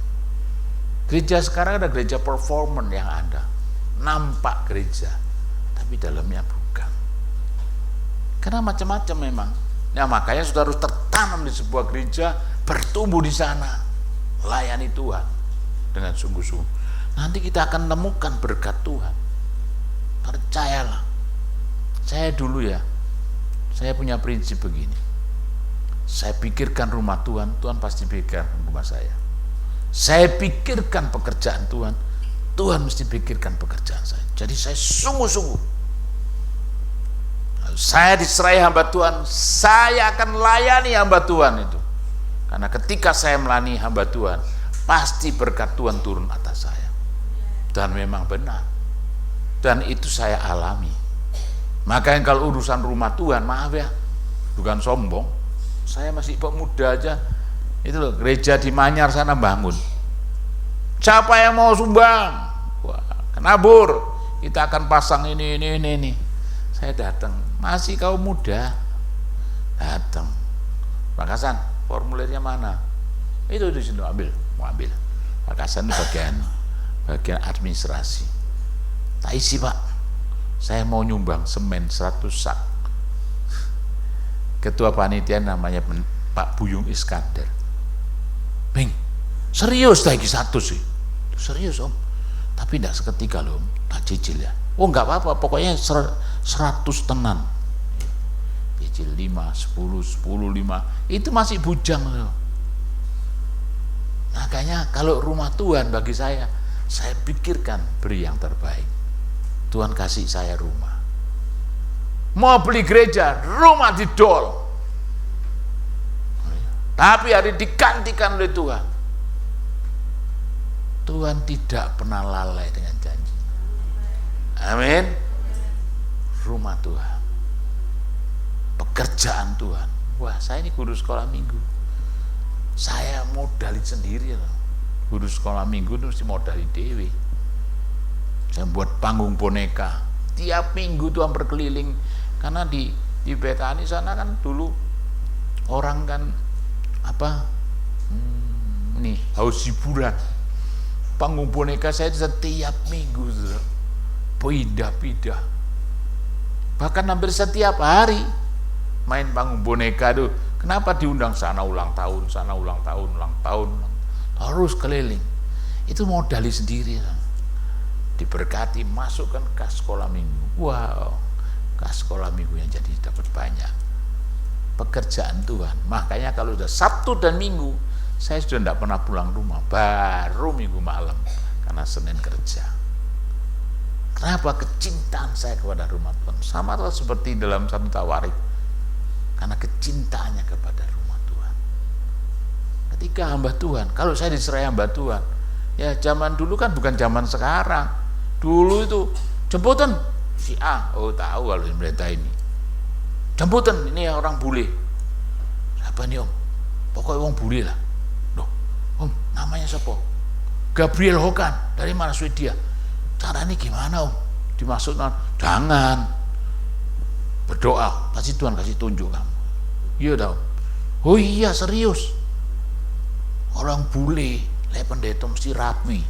Gereja sekarang ada gereja performance yang ada. Nampak gereja, tapi dalamnya bukan. Karena macam-macam memang. Nah, makanya sudah harus tertanam di sebuah gereja, bertumbuh di sana, layani Tuhan dengan sungguh-sungguh. Nanti kita akan temukan berkat Tuhan. Percayalah. Saya dulu ya, saya punya prinsip begini. Saya pikirkan rumah Tuhan, Tuhan pasti pikirkan rumah saya. Saya pikirkan pekerjaan Tuhan, Tuhan mesti pikirkan pekerjaan saya. Jadi saya sungguh-sungguh. Saya diserai hamba Tuhan, saya akan layani hamba Tuhan itu. Karena ketika saya melayani hamba Tuhan, pasti berkat Tuhan turun atas saya. Dan memang benar. Dan itu saya alami. Makanya kalau urusan rumah Tuhan, maaf ya, bukan sombong. Saya masih pemuda aja. Itu loh, gereja di Manyar sana bangun. Siapa yang mau sumbang? Wah, kenabur. Kita akan pasang ini. Saya datang. Masih kau muda. Datang. Pak Hasan, formulirnya mana? Itu di sini mau ambil. Pak Hasan itu bagian administrasi. Tak isi, Pak. Saya mau nyumbang semen 100 sak. Ketua panitia namanya Pak Buyung Iskandar. Bing, serius lagi 1 sih. Serius Om. Tapi tidak seketika loh Om, tak cicil ya. Oh enggak apa-apa, pokoknya 100 tenan. Cicil 5, 10, 5. Itu masih bujang loh. Makanya kalau rumah Tuhan bagi saya pikirkan beri yang terbaik. Tuhan kasih saya rumah. Mau beli gereja, rumah didol. Tapi hari digantikan oleh Tuhan. Tuhan tidak pernah lalai dengan janji. Amin. Rumah Tuhan. Pekerjaan Tuhan. Wah, saya ini guru sekolah minggu. Saya modalin sendiri loh. guru sekolah minggu itu mesti modali dewe. Saya buat panggung boneka tiap minggu tuh hampir keliling, karena di Betani sana kan dulu orang kan nih haus hiburan. Panggung boneka saya setiap minggu pindah-pindah, bahkan hampir setiap hari main panggung boneka tuh. Kenapa diundang sana ulang tahun, harus keliling. Itu modali sendiri, diberkati, masukkan ke sekolah minggu. Wow, ke sekolah minggu yang jadi dapat banyak pekerjaan Tuhan. Makanya kalau udah Sabtu dan Minggu saya sudah tidak pernah pulang rumah, baru Minggu malam, karena Senin kerja. Kenapa? Kecintaan saya kepada rumah Tuhan. Sama seperti dalam satu Tawarik, karena kecintaannya kepada rumah Tuhan. Ketika hamba Tuhan, kalau saya diserai hamba Tuhan, ya zaman dulu kan bukan zaman sekarang. Dulu itu jemputan si A, oh tahu kalau pemerintah ini jemputan, ini orang bule. Siapa nih om? Pokoknya orang bule lah. Loh, om namanya siapa? Gabriel Hokan, dari mana Swedia? Caranya gimana om? Dimasukkan, jangan, berdoa, pasti Tuhan kasih tunjuk kamu. Iya tahu. Oh iya serius. Orang bule, pendeta mesti rapi.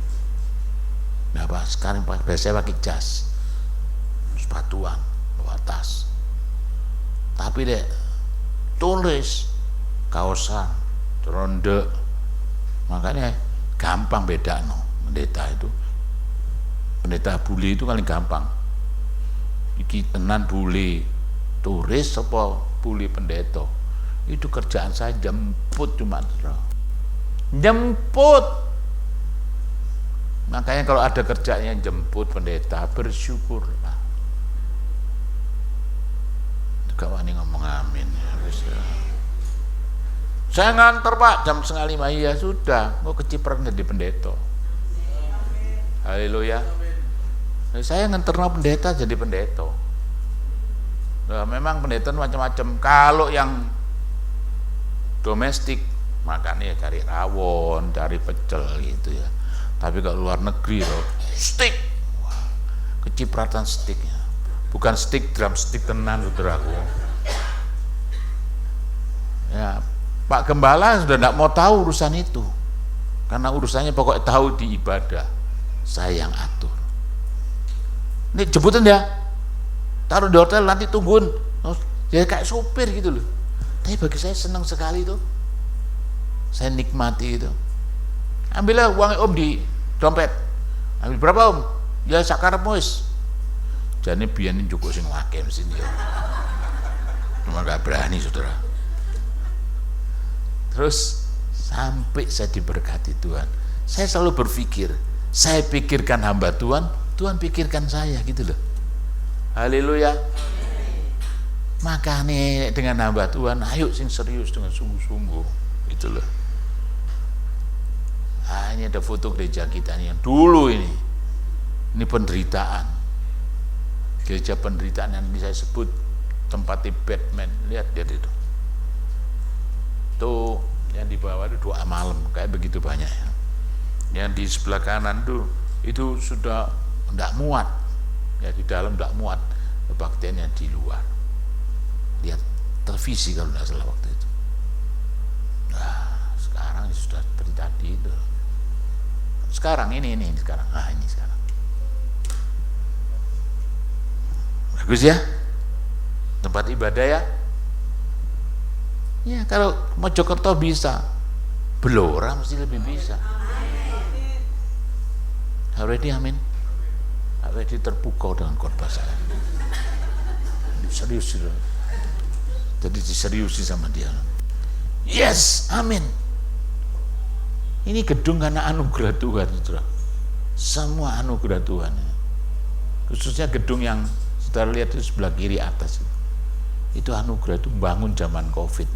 Nah pak, sekarang biasanya pakai jas, sepatuan, bawa tas. Tapi deh tulis kaosan, ronde. Makanya gampang beda no pendeta itu. Pendeta bule itu paling gampang. Iki tenan bule, turis apa bule pendeta. Itu kerjaan saya jemput cuma jemput. Makanya kalau ada kerjaan yang jemput pendeta, bersyukurlah. Kawan ini ngomong amin ya. Saya nganter pak jam 4:30, ya sudah, mau kecipratan jadi pendeta. Haleluya. Saya nganter pendeta jadi pendeta. Nah, memang pendeta macam-macam. Kalau yang domestik makannya cari rawon, cari pecel gitu ya. Tapi kalau luar negeri loh, stick, wah, kecipratan sticknya, bukan stick drumstick tenan saudaraku. Ya, Pak Gembala sudah tidak mau tahu urusan itu, karena urusannya pokoknya tahu di ibadah, saya yang atur. Ini jemputan ya, taruh di hotel nanti tungguin, jadi kayak sopir gitu loh. Tapi bagi saya senang sekali itu, saya nikmati itu. Ambillah uangnya om di dompet. Ambil berapa om? Ya sakarepmu wis. Jane biyen cukup sing akeh mesti dia. Cuma gak berani saudara. Terus sampai saya diberkati Tuhan. Saya selalu berpikir, saya pikirkan hamba Tuhan, Tuhan pikirkan saya gitu loh. Haleluya. Makanya dengan hamba Tuhan, ayo sing serius dengan sungguh-sungguh gitu loh. Nah, ini ada foto gereja kita nih yang dulu ini penderitaan, gereja penderitaan yang saya sebut tempatnya Batman. Lihat itu tuh yang di bawah itu doa malam kayak begitu banyak ya. Yang di sebelah kanan tuh itu sudah tidak muat ya, di dalam tidak muat, kebaktiannya di luar. Lihat televisi kalau tidak salah waktu itu. Nah sekarang sudah seperti tadi itu. Sekarang ini sekarang, ini sekarang bagus ya, tempat ibadah ya. Ya kalau Mojokerto bisa, Blora mesti lebih bisa. Already amin, already terpukau dengan khotbah saya. Serius sudah, jadi diseriusi sama dia. Yes, amin. Ini gedung karena anugerah Tuhan, saudara. Semua anugerah Tuhan. Khususnya gedung yang saudara lihat itu sebelah kiri atas. Itu anugerah, itu bangun zaman COVID.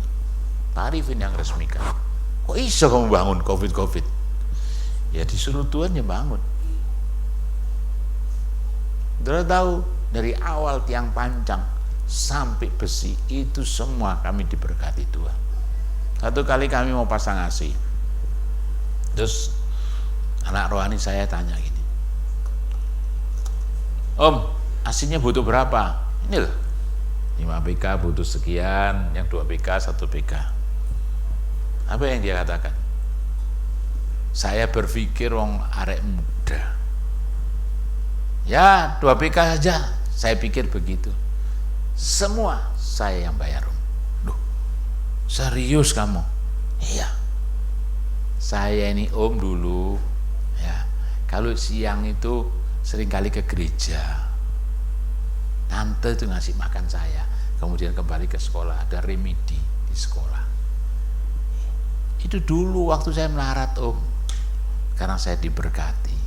Pak Arifin yang resmikan. Kok iso kamu bangun COVID? Ya disuruh Tuhan ya bangun. Saudara tahu dari awal tiang pancang sampai besi itu semua kami diberkati Tuhan. Satu kali kami mau pasang AC. Terus Anak rohani saya tanya gini, Om, aslinya butuh berapa? Ini loh, 5 PK butuh sekian, yang 2 PK 1 PK. Apa yang dia katakan? Saya berpikir wong arek muda, ya 2 PK saja, saya pikir begitu. Semua saya yang bayar, Om. Loh, serius kamu? Iya. Saya ini Om dulu, ya, kalau siang itu seringkali ke gereja. Tante itu ngasih makan saya, kemudian kembali ke sekolah, ada remedi di sekolah. Itu dulu waktu saya melarat, Om. Sekarang saya diberkati.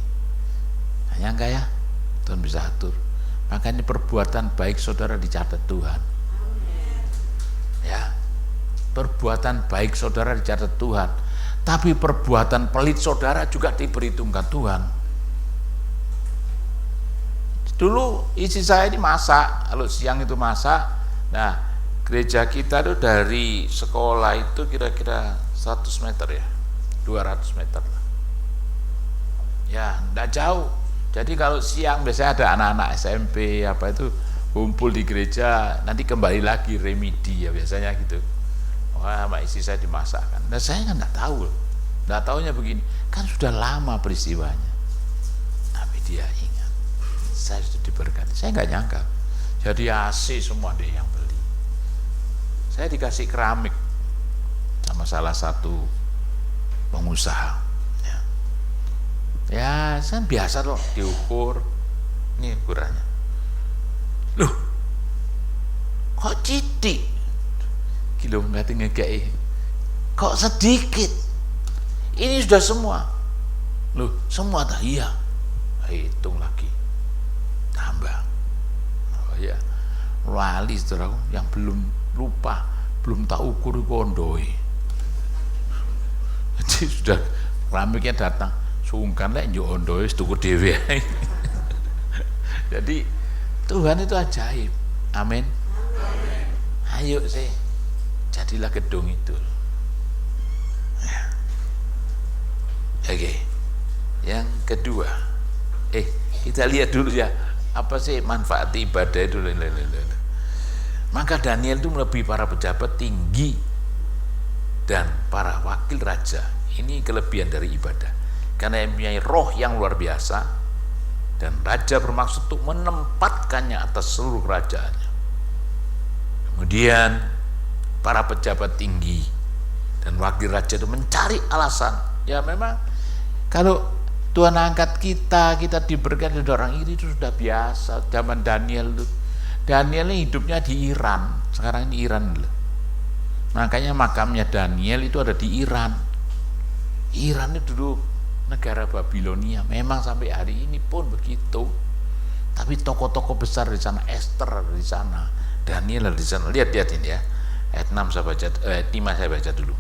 Hanya enggak ya? Tuhan bisa atur. Makanya perbuatan baik saudara dicatat Tuhan. Ya, perbuatan baik saudara dicatat Tuhan. Tapi perbuatan pelit saudara juga diperhitungkan Tuhan. Dulu istri saya ini masak, kalau siang itu masak. Nah, gereja kita itu dari sekolah itu kira-kira 100 meter ya, 200 meter lah. Ya, enggak jauh. Jadi kalau siang biasanya ada anak-anak SMP apa itu kumpul di gereja, nanti kembali lagi remedi ya biasanya gitu. Wah, sama istri saya dimasakkan. Nah, saya kan enggak tahu. Enggak taunya begini. Kan sudah lama peristiwanya. Tapi dia ingat. Saya sudah diberkati. Saya enggak nyangka. Jadi AC semua dia yang beli. Saya dikasih keramik sama salah satu pengusaha. Ya, kan biasa loh diukur. Ini ukurannya. Loh, kok citik? Kilo nggak ngekei. Kok sedikit? Ini sudah semua. Loh, semua tak? Iya. Hitung lagi. Tambah. Oh ya, lali saudaraku yang belum lupa, belum tak ukur kondoi. Jadi sudah keramiknya datang. Sungkan lek njuk ondo wis tuku dhewe. Jadi Tuhan itu ajaib. Amin. Ayo sih, jadilah gedung itu. Ya. Oke. Yang kedua, kita lihat dulu ya, apa sih manfaat ibadah itu. Maka Daniel itu melebihi para pejabat tinggi dan para wakil raja. Ini kelebihan dari ibadah. Karena yang mempunyai roh yang luar biasa, dan raja bermaksud untuk menempatkannya atas seluruh kerajaannya. Kemudian para pejabat tinggi dan wakil raja itu mencari alasan. Ya memang kalau Tuhan angkat kita diberkati dari orang iri itu sudah biasa. Zaman Daniel itu, Daniel ini hidupnya di Iran. Sekarang ini Iran dulu. Makanya makamnya Daniel itu ada di Iran. Iran itu dulu negara Babilonia, memang sampai hari ini pun begitu. Tapi tokoh-tokoh besar di sana, Esther di sana, Daniel di sana. Lihat ini ya, ayat 6 saya baca, ayat 5 saya baca dulu.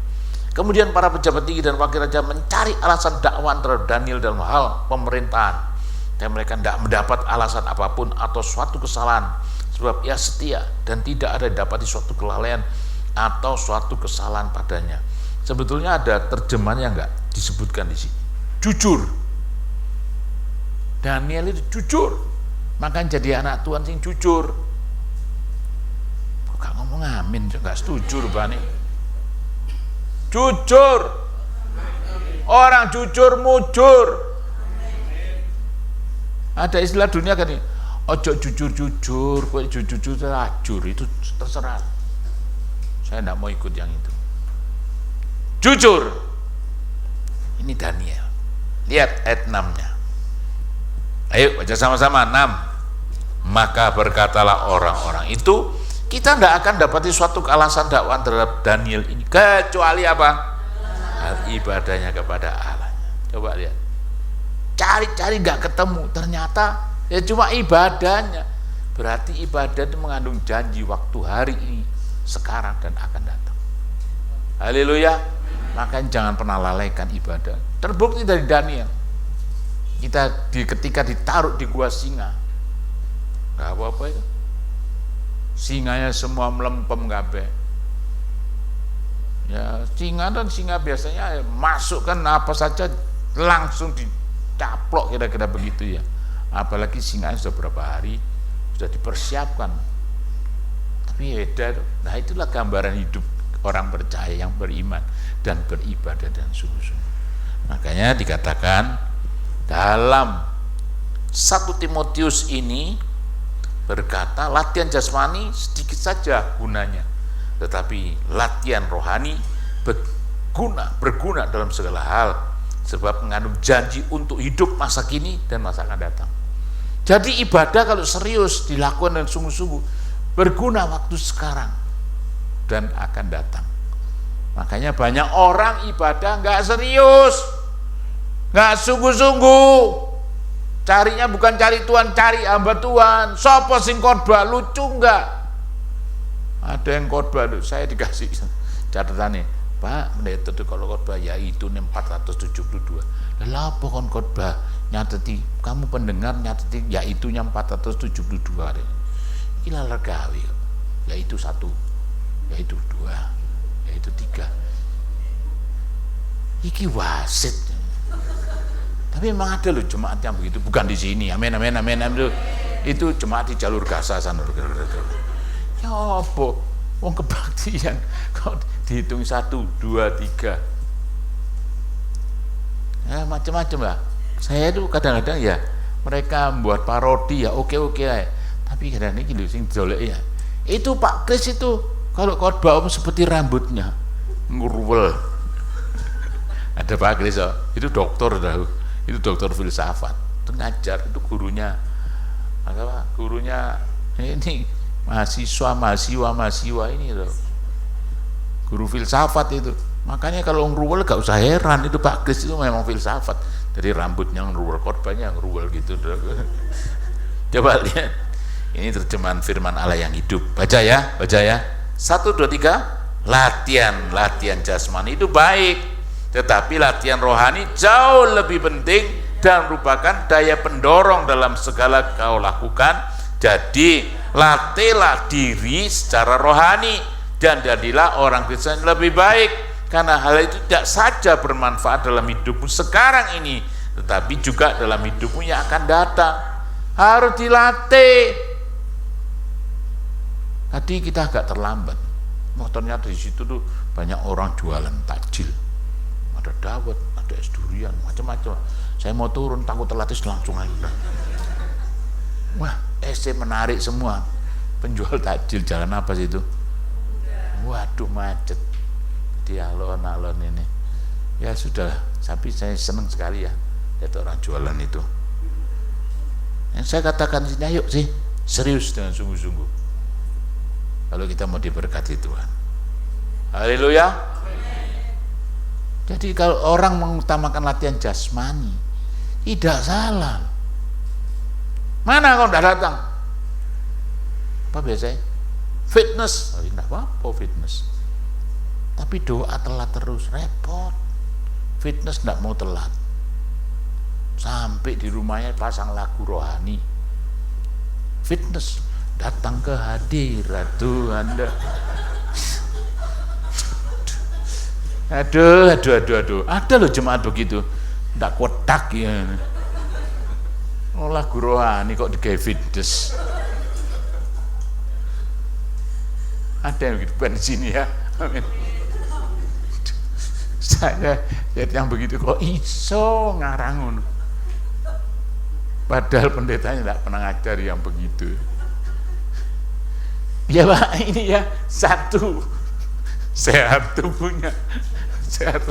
Kemudian para pejabat tinggi dan wakil raja mencari alasan dakwaan terhadap Daniel dalam hal pemerintahan, dan mereka tidak mendapat alasan apapun atau suatu kesalahan, sebab ia setia dan tidak ada dapati suatu kelalaian atau suatu kesalahan padanya. Sebetulnya ada terjemahan yang enggak disebutkan di sini. Jujur. Daniel itu jujur. Makanya jadi anak Tuhan sing jujur. Kok ngomong amin, enggak setuju rupane. Jujur. Orang jujur mujur. Ada istilah dunia kan ini, ojo jujur-jujur, kowe jujur-jujur ajur, itu terserah. Saya enggak mau ikut yang itu. Jujur. Ini Daniel. Lihat ayat 6-nya. Ayo baca sama-sama 6. Maka berkatalah orang-orang itu, kita tidak akan dapati suatu alasan dakwaan terhadap Daniel ini kecuali apa? Ibadahnya kepada Allahnya. Coba lihat. Cari-cari nggak ketemu, ternyata ya cuma ibadahnya. Berarti ibadah itu mengandung janji waktu hari ini, sekarang dan akan datang. Haleluya. Makanya jangan pernah lalaikan ibadah. Terbukti dari Daniel. Ketika ditaruh di gua singa, nggak apa-apa itu. Singanya semua melempem kabeh. Ya, singa biasanya masukkan apa saja langsung caplok kira-kira begitu ya. Apalagi singa sudah berapa hari sudah dipersiapkan. Tapi beda. Nah, itulah gambaran hidup orang percaya yang beriman dan beribadah dan sungguh-sungguh. Makanya dikatakan dalam 1 Timotius ini berkata latihan jasmani sedikit saja gunanya, tetapi latihan rohani berguna dalam segala hal, sebab mengandung janji untuk hidup masa kini dan masa akan datang. Jadi ibadah kalau serius dilakukan dan sungguh-sungguh berguna waktu sekarang dan akan datang. Makanya banyak orang ibadah nggak serius, nggak sungguh-sungguh, carinya bukan cari Tuhan, cari hamba Tuhan. Sopo sing khotbah, lucu nggak? Ada yang khotbah, saya dikasih catatannya, Pak pendeta itu kalau khotbah ya itu 472. Lalu apa kon khotbah nyateti, kamu pendengar nyateti ya itunya 472. Gila legawi, yaitu 1, yaitu 2, yaitu 3. Iki wasit. Tapi memang ada loh jemaat yang begitu, bukan di sini. Amin. Itu jemaat di jalur Gaza sana. Ya apa? Wong kebaktian kok dihitung 1, 2, 3. Ya macam-macam lah. Saya itu kadang-kadang ya mereka membuat parodi ya oke lah. Tapi kadang-kadang ini sing jolek ya. Itu Pak Kris itu kalau khotbah seperti rambutnya ngurwel. Ada Pak Kris itu dokter dah. Itu dokter filsafat. Itu ngajar, itu gurunya. Apa? Gurunya ini mahasiswa ini loh. Guru filsafat itu. Makanya kalau ngurwel gak usah heran, itu Pak Kris itu memang filsafat. Dari rambutnya ngurwel, khotbahnya ngurwel gitu. Coba lihat. Ini terjemahan firman Allah yang hidup. Baca ya. 1, 2, 3. Latihan jasmani itu baik, tetapi latihan rohani jauh lebih penting dan merupakan daya pendorong dalam segala kau lakukan. Jadi latihlah diri secara rohani dan jadilah orang Kristen lebih baik, karena hal itu tidak saja bermanfaat dalam hidupmu sekarang ini, tetapi juga dalam hidupmu yang akan datang. Harus dilatih. Tadi kita agak terlambat. Ternyata di situ tuh banyak orang jualan takjil. Ada dawet, ada es durian, macam-macam. Saya mau turun takut telat, langsung aja. Wah, esnya menarik semua. Penjual takjil jalan apa sih itu? Waduh, macet di alon-alon ini. Ya sudah, tapi saya senang sekali ya lihat orang jualan itu. Yang saya katakan sini, ayo sih serius dengan sungguh-sungguh kalau kita mau diberkati Tuhan. Haleluya. Jadi kalau orang mengutamakan latihan jasmani tidak salah. Mana kau tidak datang? Apa biasanya? Fitness. Oh, tidak apa-apa fitness. Tapi doa telat terus repot. Fitness tidak mau telat. Sampai di rumahnya pasang lagu rohani. Fitness datang ke hadirat Tuhan. Aduh. Ada loh jemaat begitu. Tidak kotak ya. Oh, lagu rohani kok digawe fitness. Ada yang begitu di sini ya. Amin. Saya lihat yang begitu kok iso ngarang. Padahal pendetanya tidak pernah ngajar yang begitu. Ya Pak, ini ya 1 sehat tubuhnya, sehat.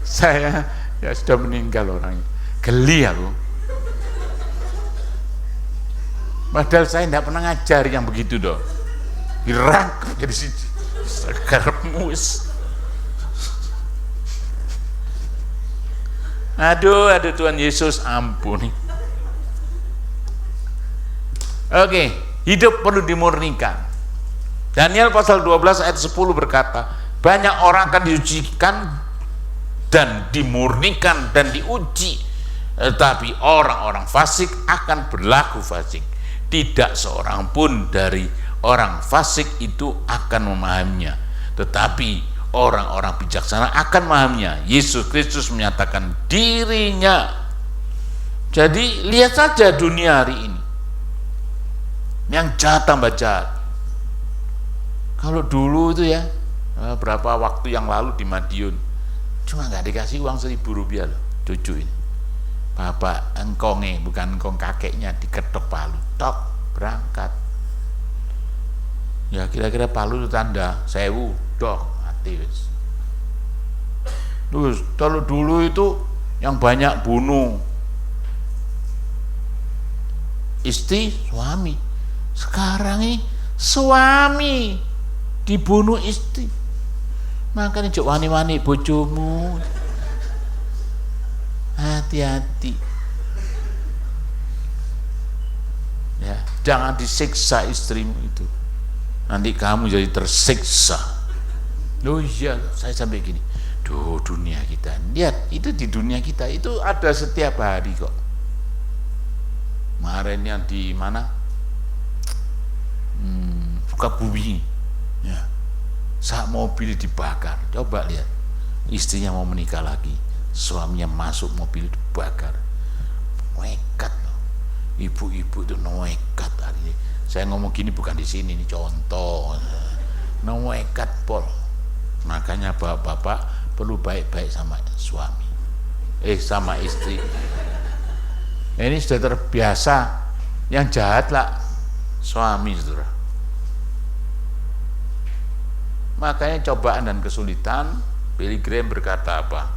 Saya ya sudah meninggal orangnya, geli aku. Padahal saya tidak pernah ngajar yang begitu dong. Dirangkap jadi siji, segarmus. Aduh Tuhan Yesus ampuni. Oke, hidup perlu dimurnikan. Daniel pasal 12 ayat 10 berkata, banyak orang akan diujikan dan dimurnikan dan diuji, tetapi orang-orang fasik akan berlaku fasik. Tidak seorang pun dari orang fasik itu akan memahaminya, tetapi orang-orang bijaksana akan memahaminya. Yesus Kristus menyatakan dirinya. Jadi lihat saja dunia hari ini, yang jahat tambah jahat. Kalau dulu itu ya, berapa waktu yang lalu di Madiun, cuma nggak dikasih uang 1.000 rupiah loh, cucu ini. Bapak engkonge, bukan engkong kakeknya, diketok palu, tok, berangkat. Ya kira-kira palu itu tanda 1000, dok, mati wis. Terus kalau dulu itu yang banyak bunuh istri, suami. Sekarang ini suami dibunuh istri. Makanya jok wani-wani bojomu, hati-hati ya, jangan disiksa istrimu itu, nanti kamu jadi tersiksa. Loh iya, saya sampai gini, dunia kita, lihat itu di dunia kita itu ada setiap hari kok. Kemarin yang di mana, Sukabumi ya, saat mobil dibakar, coba lihat, istrinya mau menikah lagi, suaminya masuk mobil dibakar. Nekat loh, ibu-ibu itu nekat hari ini. Saya ngomong gini bukan di sini, ini contoh. Nekat pol. Makanya bapak-bapak perlu baik-baik sama suami, sama istri. Ini sudah terbiasa, yang jahat lah suami, saudara. Makanya cobaan dan kesulitan, Billy Graham berkata apa?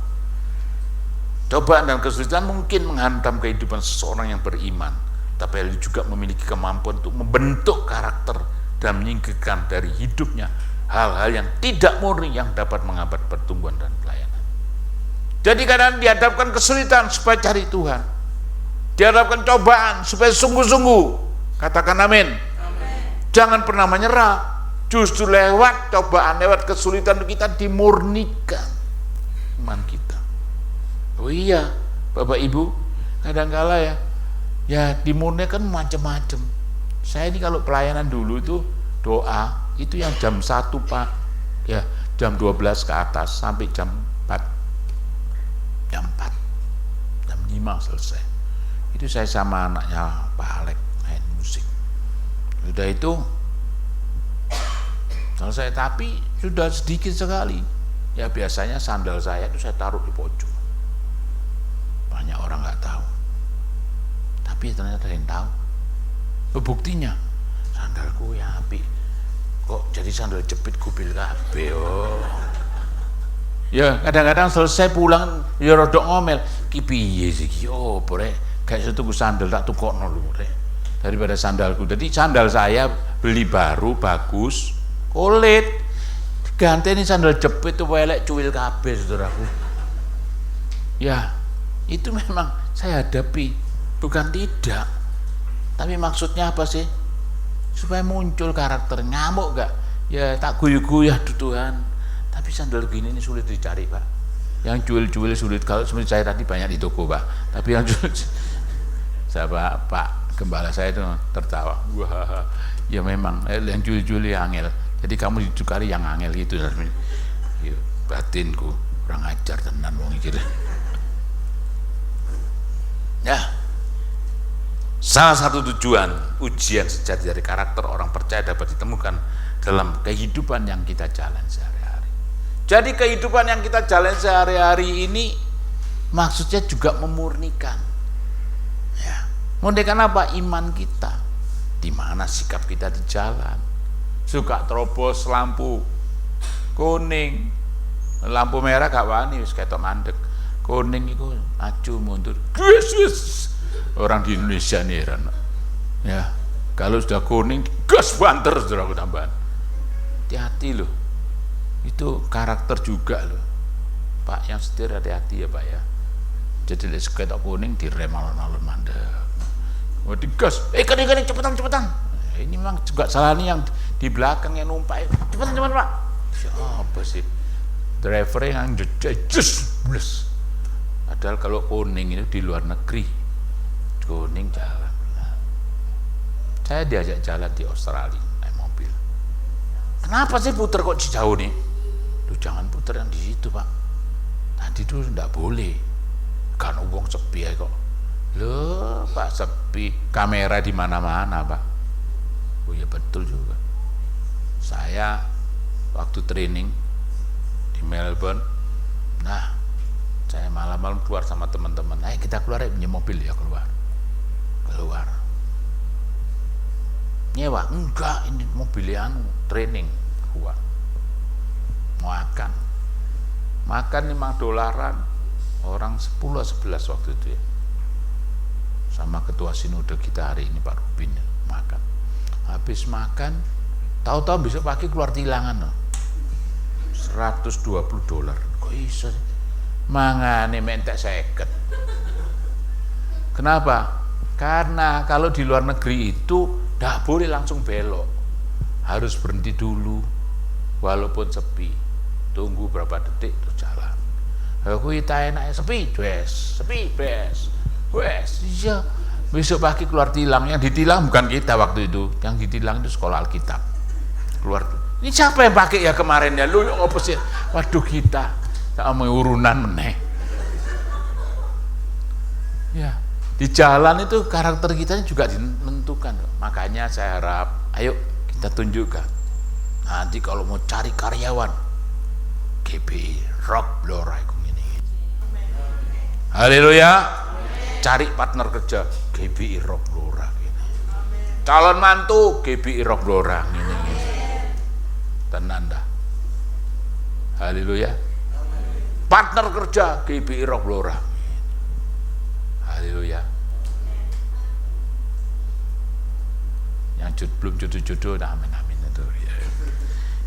Cobaan dan kesulitan mungkin menghantam kehidupan seseorang yang beriman, tapi dia juga memiliki kemampuan untuk membentuk karakter dan menyingkirkan dari hidupnya hal-hal yang tidak murni yang dapat menghambat pertumbuhan dan pelayanan. Jadi kadang dihadapkan kesulitan supaya cari Tuhan, dihadapkan cobaan supaya sungguh-sungguh. Katakan amin. Jangan pernah menyerah. Justru lewat cobaan, lewat kesulitan kita dimurnikan iman kita. Oh iya, Bapak Ibu, kadang-kala ya dimurnikan macam-macam. Saya ini kalau pelayanan dulu itu doa itu yang jam 1 Pak, ya jam 12 ke atas sampai jam 4, jam 5 selesai. Itu saya sama anaknya Pak Alek main musik. Sudah itu selesai, tapi sudah sedikit sekali. Ya biasanya sandal saya itu saya taruh di pojok. Banyak orang nggak tahu, tapi ternyata ada yang tahu. Buktinya sandalku ya api, kok jadi sandal jepit kubil kabeh. Oh. Ya kadang-kadang selesai pulang ya rodok ngomel, ki piye sih ki, oh brek, kayak tuku sandal tak tukokno lho brek. Daripada sandalku. Jadi sandal saya beli baru bagus, kulit, ganti ini sandal jepit itu welek cuil kabeh saudaraku. Ya itu memang saya hadapi, bukan tidak, tapi maksudnya apa sih? Supaya muncul karakter. Ngamuk gak? Ya tak guyuh-guyuh Tuhan, tapi sandal gini ini sulit dicari Pak, yang cuil-cuil sulit. Kalau seperti saya tadi banyak di toko Pak, tapi yang cuil saya Pak Gembala saya itu tertawa, wah ya memang yang cuil-cuil yang angel. Jadi kamu dicukari yang angel itu, batinku kurang ajar tenan wong iki. Ya, salah satu tujuan ujian sejati dari karakter orang percaya dapat ditemukan dalam kehidupan yang kita jalan sehari-hari. Jadi kehidupan yang kita jalan sehari-hari ini maksudnya juga memurnikan. Ya, memurnikan apa? Iman kita. Di mana sikap kita di jalan. Suka terobos lampu kuning, lampu merah gak wani wis ketok mandek. Kuning itu maju mundur, gus. Orang di Indonesia nih heran. Ya, kalau sudah kuning gas banter saudara tambahan. Hati-hati loh, itu karakter juga loh Pak, yang setir hati-hati ya Pak ya. Jadi lihat ketok kuning direm alon-alon mandek, mau digas, kan cepetan. Ini memang juga salah nih yang di belakang yang numpak, cepetan Pak. Siapa sih driver yang jejes blus. Padahal kalau kuning itu di luar negeri, kuning jalan. Saya diajak jalan di Australia naik mobil. Kenapa sih puter kok jauh nih? Lu jangan putar yang di situ Pak, tadi itu enggak boleh, kan wong sepi ya kok. Loh Pak, sepi, kamera di mana-mana Pak. Oh ya betul juga. Saya waktu training di Melbourne, nah saya malam-malam keluar sama teman-teman, kita keluar ya, punya mobil ya, keluar nyewa, enggak, ini mobil yang training, keluar makan $5, orang 10-11 waktu itu ya, sama ketua sinode kita hari ini Pak Rubin ya, makan, habis makan tahu-tahu besok pagi keluar tilangan loh, $120. Kok bisa sih? Mangane mentek 50. Kenapa? Karena kalau di luar negeri itu tidak boleh langsung belok, harus berhenti dulu walaupun sepi, tunggu berapa detik terus jalan. Aku kita enaknya sepi bes, iya. Besok pagi keluar tilang, yang ditilang bukan kita waktu itu, yang ditilang itu sekolah Alkitab. Keluar, ini siapa yang pakai ya kemarin ya, lu apa sih? Waduh, kita sama urunan meneh. Ya, di jalan itu karakter kita juga ditentukan. Makanya saya harap, ayo kita tunjukkan. Nanti kalau mau cari karyawan, GBI Rock Blora ini. Haleluya. Cari partner kerja, GBI Rock Blora ini. Calon mantu, GBI Rock Blora ini. Tenan dah. Haleluya. Partner kerja, GBI Rock Blora. Haleluya. Yang belum jodoh-jodoh, nah amin itu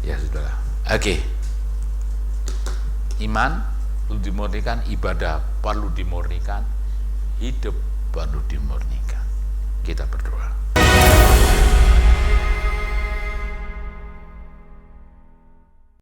ya sudahlah. Oke. Iman perlu dimurnikan, ibadah perlu dimurnikan, hidup perlu dimurnikan. Kita berdoa.